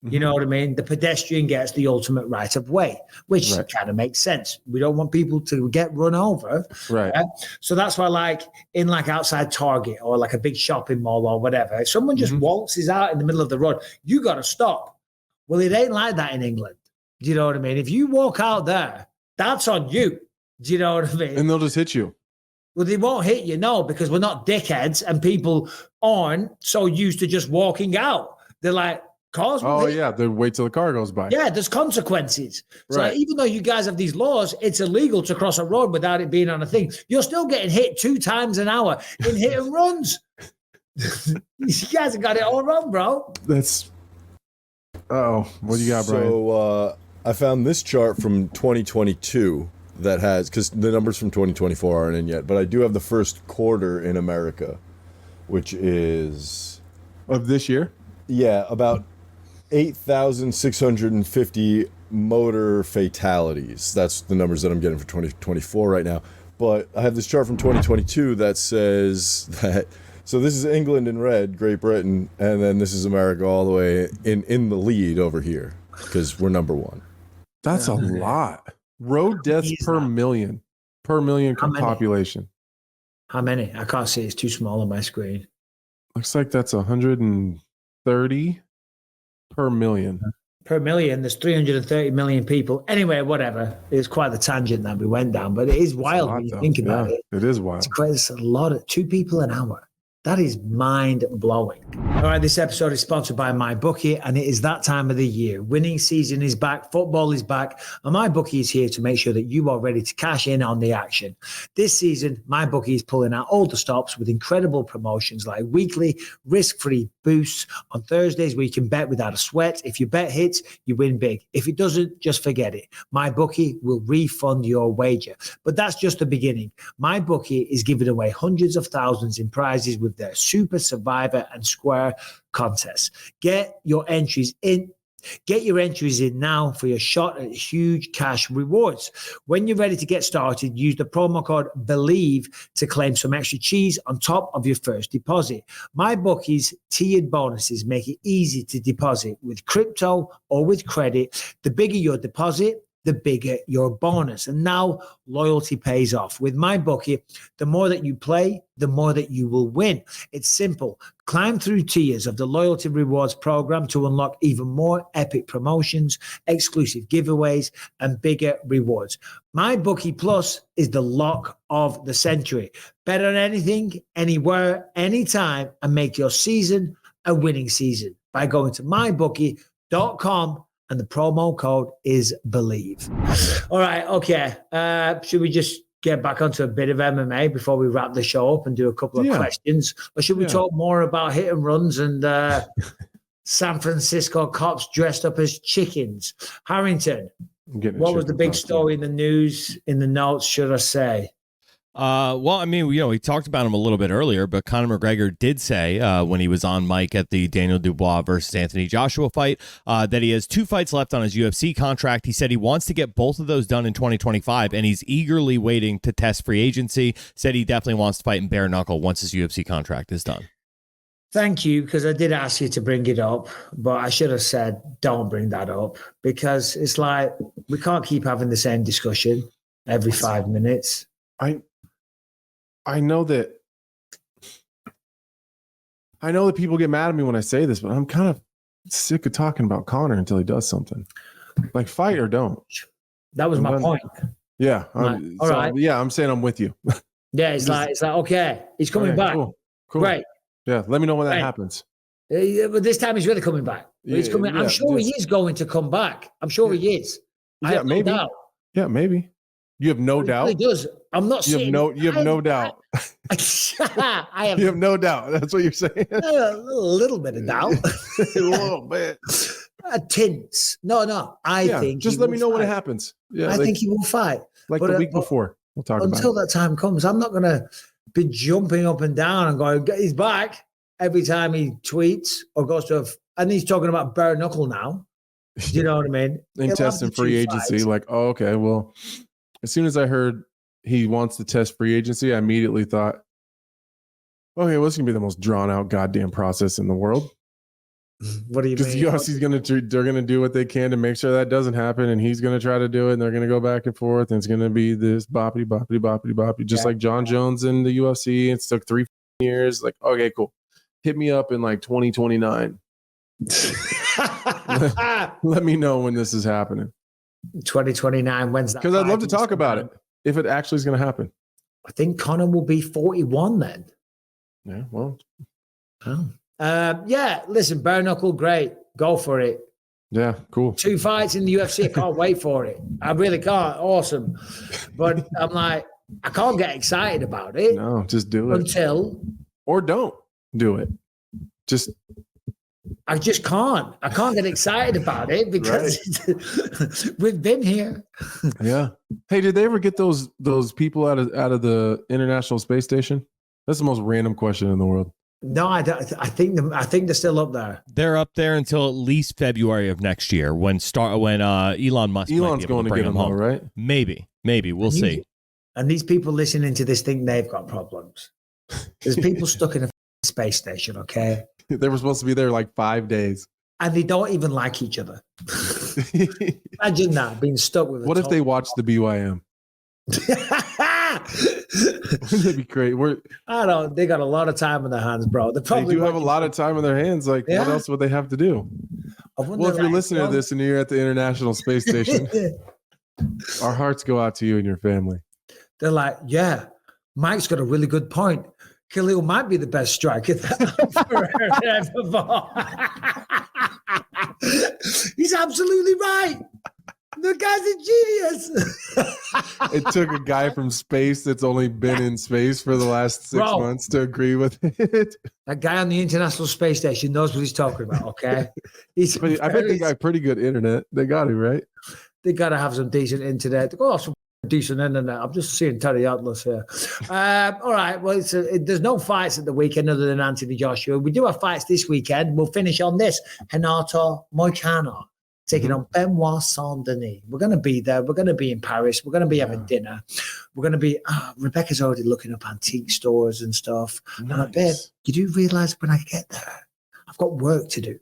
You know what I mean? The pedestrian gets the ultimate right of way, which kind of makes sense. We don't want people to get run over. Right. So that's why, like in outside Target or like a big shopping mall or whatever, if someone just waltzes out in the middle of the road, you got to stop. Well, it ain't like that in England. Do you know what I mean? If you walk out there, that's on you. Do you know what I mean? And they'll just hit you. Well, they won't hit you, no, because we're not dickheads and people aren't so used to just walking out. They're like, cars. They wait till the car goes by. Yeah, there's consequences. So even though you guys have these laws, it's illegal to cross a road without it being on a thing. You're still getting hit 2 times an hour in hit and runs. You guys have got it all wrong, bro. What do you got, Brian? So I found this chart from 2022 that has, because the numbers from 2024 aren't in yet, but I do have the first quarter in America, which is... Of this year? Yeah, about 8,650 motor fatalities. That's the numbers that I'm getting for 2024 right now. But I have this chart from 2022 that says that So this is England in red, Great Britain, and then this is America all the way in the lead over here because we're number one. That's a lot. Road deaths per million population. How many? I can't see. It's too small on my screen. Looks like that's 130 per million. Per million, there's 330 million people. Anyway, whatever. It's quite the tangent that we went down, but it is wild when you think about it. It is wild. It's a lot of 2 people an hour. That is mind-blowing. All right, this episode is sponsored by MyBookie, and it is that time of the year. Winning season is back, football is back, and MyBookie is here to make sure that you are ready to cash in on the action. This season, MyBookie is pulling out all the stops with incredible promotions like weekly risk-free boosts on Thursdays where you can bet without a sweat. If your bet hits, you win big. If it doesn't, just forget it. MyBookie will refund your wager. But that's just the beginning. MyBookie is giving away hundreds of thousands in prizes with their Super Survivor and Square contests. Get your entries in now for your shot at huge cash rewards. When you're ready to get started, use the promo code BELIEVE to claim some extra cheese on top of your first deposit. MyBookie's tiered bonuses make it easy to deposit with crypto or with credit. The bigger your deposit, the bigger your bonus. And now loyalty pays off. With MyBookie, the more that you play, the more that you will win. It's simple. Climb through tiers of the loyalty rewards program to unlock even more epic promotions, exclusive giveaways, and bigger rewards. MyBookie Plus is the lock of the century. Bet on anything, anywhere, anytime, and make your season a winning season by going to mybookie.com. And the promo code is BELIEVE. All right, okay. Should we just get back onto a bit of MMA before we wrap the show up and do a couple of questions? Or should we talk more about hit and runs and San Francisco cops dressed up as chickens? Harrington, what was the big story in the news, in the notes, should I say? Well, I mean, we talked about him a little bit earlier, but Conor McGregor did say when he was on mic at the Daniel Dubois versus Anthony Joshua fight that he has 2 fights left on his UFC contract. He said he wants to get both of those done in 2025, and he's eagerly waiting to test free agency. Said he definitely wants to fight in bare knuckle once his UFC contract is done. Thank you, because I did ask you to bring it up, but I should have said don't bring that up, because it's like we can't keep having the same discussion every 5 minutes. I know that people get mad at me when I say this, but I'm kind of sick of talking about Conor until he does something. Like, fight or don't. That was my point. Yeah. All right. Yeah, I'm saying I'm with you. Yeah, it's like okay, he's coming back. Cool. Great. Yeah, let me know when that happens. But this time he's really coming back. He's coming. I'm sure he is going to come back. I'm sure he is. Yeah, maybe. No doubt. Yeah, maybe. You have no doubt. He does. I'm not saying. You have no doubt. I have. You have no doubt. That's what you're saying. A little bit of doubt. A little bit. Tints. No. I think. Just let me know when it happens. Yeah, I think he will fight. Like the week before. We'll talk about it. Until that time comes, I'm not going to be jumping up and down and going, he's back every time he tweets or goes to. And he's talking about bare knuckle now. Do you know what I mean? And testing free agency. Like, oh, okay, well. As soon as I heard he wants to test free agency, I immediately thought, okay, well, it's going to be the most drawn out goddamn process in the world. What do you mean? Because UFC's they're going to do what they can to make sure that doesn't happen. And he's going to try to do it. And they're going to go back and forth. And it's going to be this boppity, just like Jon Jones in the UFC. It took 3 years. Like, okay, cool. Hit me up in like 2029. Let me know when this is happening. 2029, when's that? Because I'd love to talk about it if it actually is going to happen. I think Conor will be 41 then. Yeah, well. Listen, bare knuckle, great. Go for it. Yeah, cool. 2 fights in the UFC. I can't wait for it. I really can't. Awesome. But I'm like, I can't get excited about it. No, just do it. Or don't do it. I just can't. I can't get excited about it because we've been here. Yeah. Hey, did they ever get those people out of the International Space Station? That's the most random question in the world. No, I think they're still up there. They're up there until at least February of next year when Elon Musk. Elon's going to bring them home, right? Maybe we'll see. And these people listening to this think they've got problems. There's people stuck in a space station, okay? They were supposed to be there like 5 days. And they don't even like each other. Imagine that, being stuck with What if they watched the BYM? Wouldn't that be great? I don't. They got a lot of time on their hands, bro. They do have a lot of time on their hands. Like, what else would they have to do? Well, if you're listening to this and you're at the International Space Station, our hearts go out to you and your family. They're like, yeah, Mike's got a really good point. Khalil might be the best striker that ever fought. He's absolutely right. The guy's a genius. It took a guy from space that's only been in space for the last 6 months to agree with it. That guy on the International Space Station knows what he's talking about, okay? I bet they got pretty good internet. They got it, right? They got to have some decent internet. They got to have some decent internet. I'm just seeing Terry Atlas here. All right. Well, there's no fights at the weekend other than Anthony Joshua. We do have fights this weekend. We'll finish on this. Renato Moicano taking on Benoit Saint-Denis. We're going to be there. We're going to be in Paris. We're going to be having dinner. We're going to be, Rebecca's already looking up antique stores and stuff. Nice. I'm like, babe, you do realize when I get there, I've got work to do.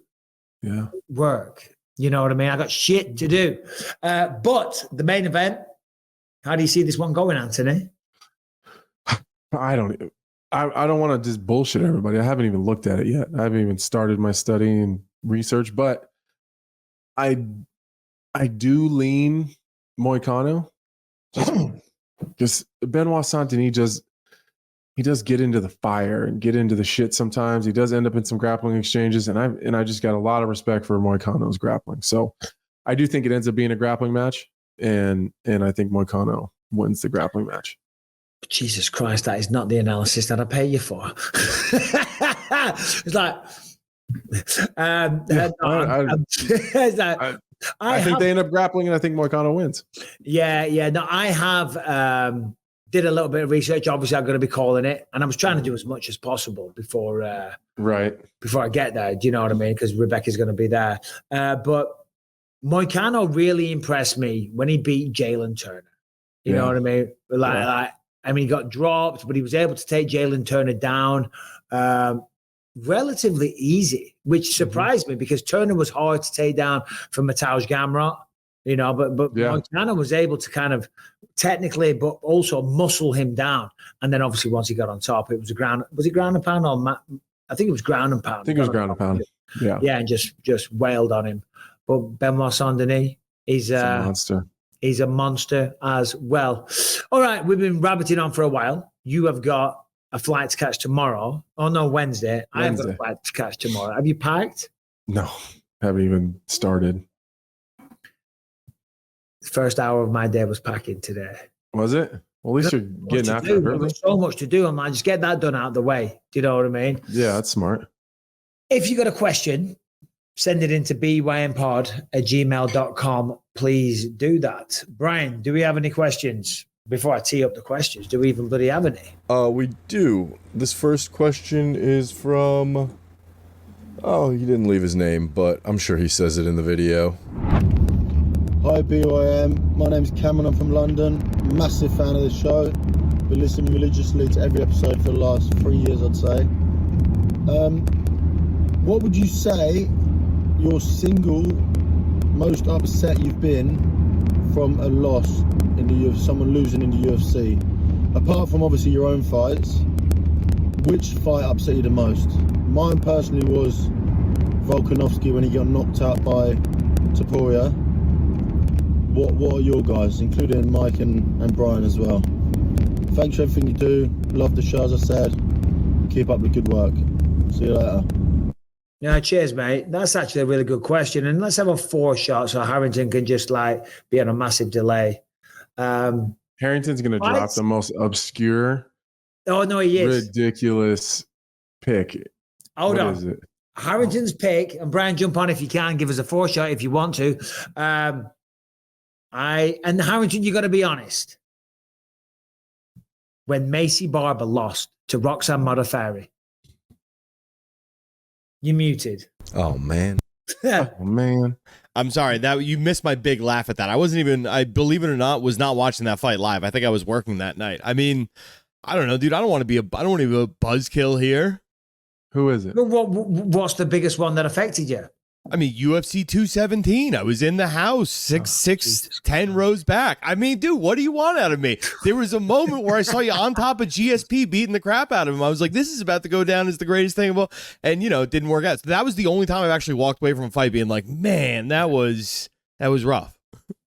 Yeah. Work. You know what I mean? I got shit to do. But the main event, how do you see this one going, Anthony? I don't want to just bullshit everybody. I haven't even looked at it yet. I haven't even started my study and research, but I do lean Moicano. Just Benoit Saint-Denis he does get into the fire and get into the shit sometimes. He does end up in some grappling exchanges, and I just got a lot of respect for Moicano's grappling. So I do think it ends up being a grappling match, and I think Moicano wins the grappling match. Jesus Christ, that is not the analysis that I pay you for. It's like I think they end up grappling, and I think Moicano wins. Yeah. No, I have did a little bit of research. Obviously, I'm going to be calling it, and I was trying to do as much as possible before I get there. Do you know what I mean? Because Rebecca's going to be there. But Moicano really impressed me when he beat Jalen Turner. You know what I mean? He got dropped, but he was able to take Jalen Turner down relatively easy, which surprised me because Turner was hard to take down from Mateusz Gamrot, but Moicano was able to kind of technically, but also muscle him down. And then obviously once he got on top, it was was it ground and pound or I think it was ground and pound. I think it was ground and pound. Yeah. Yeah. And just wailed on him. But Benoit Saint-Denis is a monster. He's a monster as well. All right, we've been rabbiting on for a while. You have got a flight to catch tomorrow. Oh, no, Wednesday. I have got a flight to catch tomorrow. Have you packed? No, haven't even started. The first hour of my day was packing today. Was it? Well, at least you're getting after it early. There's so much to do. I'm like, just get that done out of the way. Do you know what I mean? Yeah, that's smart. If you got a question, send it into bympod@gmail.com. Please do that. Brian, do we have any questions? Before I tee up the questions, do we even bloody have any? We do. This first question is from... Oh, he didn't leave his name, but I'm sure he says it in the video. Hi BYM, my name's Cameron, I'm from London. Massive fan of the show. Been listening religiously to every episode for the last 3 years, I'd say. What would you say your single most upset you've been from a loss in the UFC, someone losing in the UFC? Apart from obviously your own fights, which fight upset you the most? Mine personally was Volkanovski when he got knocked out by Topuria. What are your guys, including Mike and Brian as well? Thanks for everything you do. Love the show, as I said. Keep up the good work. See you later. Yeah, cheers, mate. That's actually a really good question. And let's have a 4 shot so Harrington can just be on a massive delay. Harrington's going to drop the most obscure, oh no, he is ridiculous pick. Hold on. What is it? Harrington's pick, and Brian, jump on if you can. Give us a 4 shot if you want to. And Harrington, you got to be honest. When Macy Barber lost to Roxanne Modafferi, you muted. Oh man. Oh man. I'm sorry that you missed my big laugh at that. I wasn't even, I believe it or not, was not watching that fight live. I think I was working that night. I mean, I don't know, dude. I don't want to be a buzzkill here. Who is it? What's the biggest one that affected you? I mean, UFC 217. I was in the house, 10 rows back. I mean, dude, what do you want out of me? There was a moment where I saw you on top of GSP beating the crap out of him. I was like, this is about to go down as the greatest thing of all. And, it didn't work out. So that was the only time I've actually walked away from a fight being like, man, that was rough.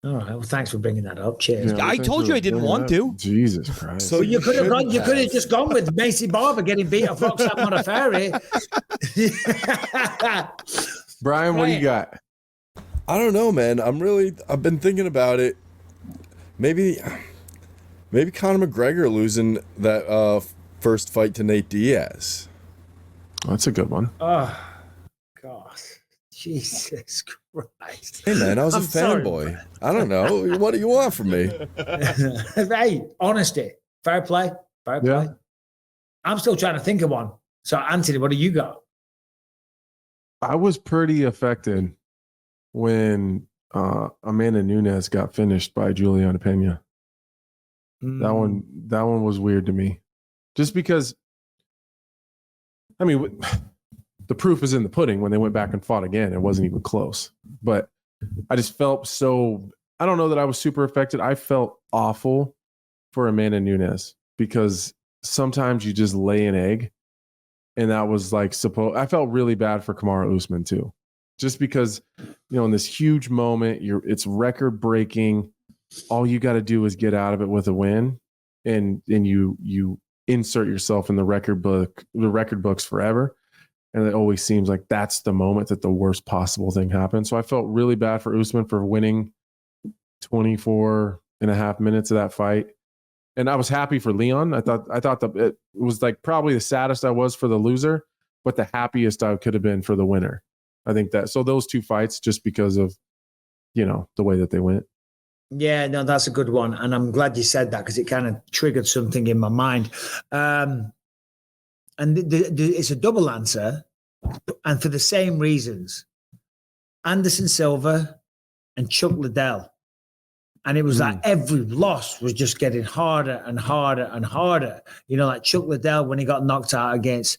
All right. Well, thanks for bringing that up. Cheers. Yeah, I told you I didn't want to. Jesus Christ. So you could have just gone with Macy Barber getting beat at Fox at Modafferi. Brian, what do you got? I don't know, man. I've been thinking about it. Maybe Conor McGregor losing that first fight to Nate Diaz. Oh, that's a good one. Oh, God. Jesus Christ. Hey, man, I was a fanboy. I don't know. What do you want from me? Hey, honesty. Fair play. Yeah. I'm still trying to think of one. So, Anthony, what do you got? I was pretty affected when Amanda Nunes got finished by Juliana Pena. That one was weird to me. Just because, I mean, the proof is in the pudding. When they went back and fought again, it wasn't even close. But I just felt I don't know that I was super affected. I felt awful for Amanda Nunes because sometimes you just lay an egg. And that was like I felt really bad for Kamaru Usman too, just because, in this huge moment, it's record breaking. All you got to do is get out of it with a win, and you insert yourself in the record books forever. And it always seems like that's the moment that the worst possible thing happened. So I felt really bad for Usman for winning 24 and a half minutes of that fight. And I was happy for Leon. I thought that it was like probably the saddest I was for the loser, but the happiest I could have been for the winner. I think so those two fights, just because of, the way that they went. Yeah, no, that's a good one. And I'm glad you said that because it kind of triggered something in my mind. And it's a double answer. And for the same reasons, Anderson Silva and Chuck Liddell. And it was like every loss was just getting harder and harder and harder. Like Chuck Liddell when he got knocked out against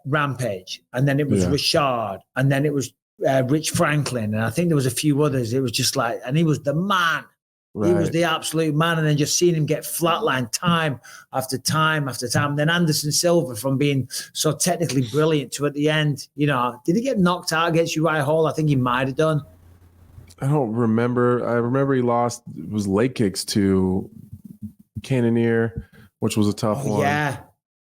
Rampage. And then it was Rashad. And then it was Rich Franklin. And I think there was a few others. It was just like, and he was the man. Right. He was the absolute man. And then just seeing him get flatlined time after time after time. And then Anderson Silva from being so technically brilliant to at the end, did he get knocked out against Uriah Hall? I think he might have done. I don't remember. I remember he lost. It was leg kicks to Cannonier, which was a tough one. Yeah,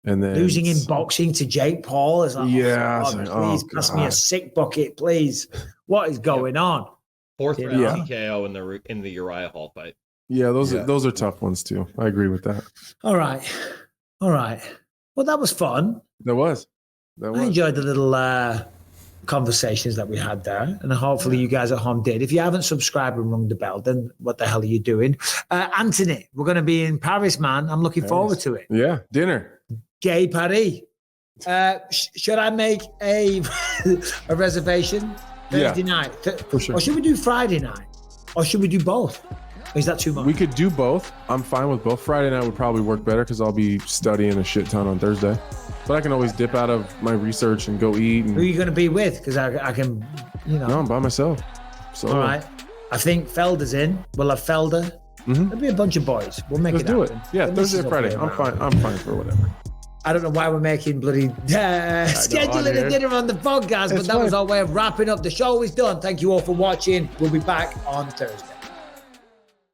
and then losing in boxing to Jake Paul is like, please pass me a sick bucket, please. What is going on? Fourth round TKO in the Uriah Hall fight. Yeah, those are tough ones too. I agree with that. All right. Well, that was fun. That was. I enjoyed the little conversations that we had there, and hopefully you guys at home did. If you haven't subscribed and rung the bell, then what the hell are you doing? Anthony, we're going to be in Paris, man. I'm looking forward to it. Yeah, dinner. Gay Paris. Should I make a reservation Thursday night? For sure. Or should we do Friday night? Or should we do both? Or is that too much? We could do both. I'm fine with both. Friday night would probably work better because I'll be studying a shit ton on Thursday. But I can always dip out of my research and go eat. Who are you going to be with? Because I can, No, I'm by myself. So. All right. I think Felder's in. We'll have Felder. There'll be a bunch of boys. We'll make Let's it happen. do it. Yeah, Thursday, Friday. I'm fine for whatever. I don't know why we're making bloody scheduling a dinner on the podcast, but that was our way of wrapping up. The show is done. Thank you all for watching. We'll be back on Thursday.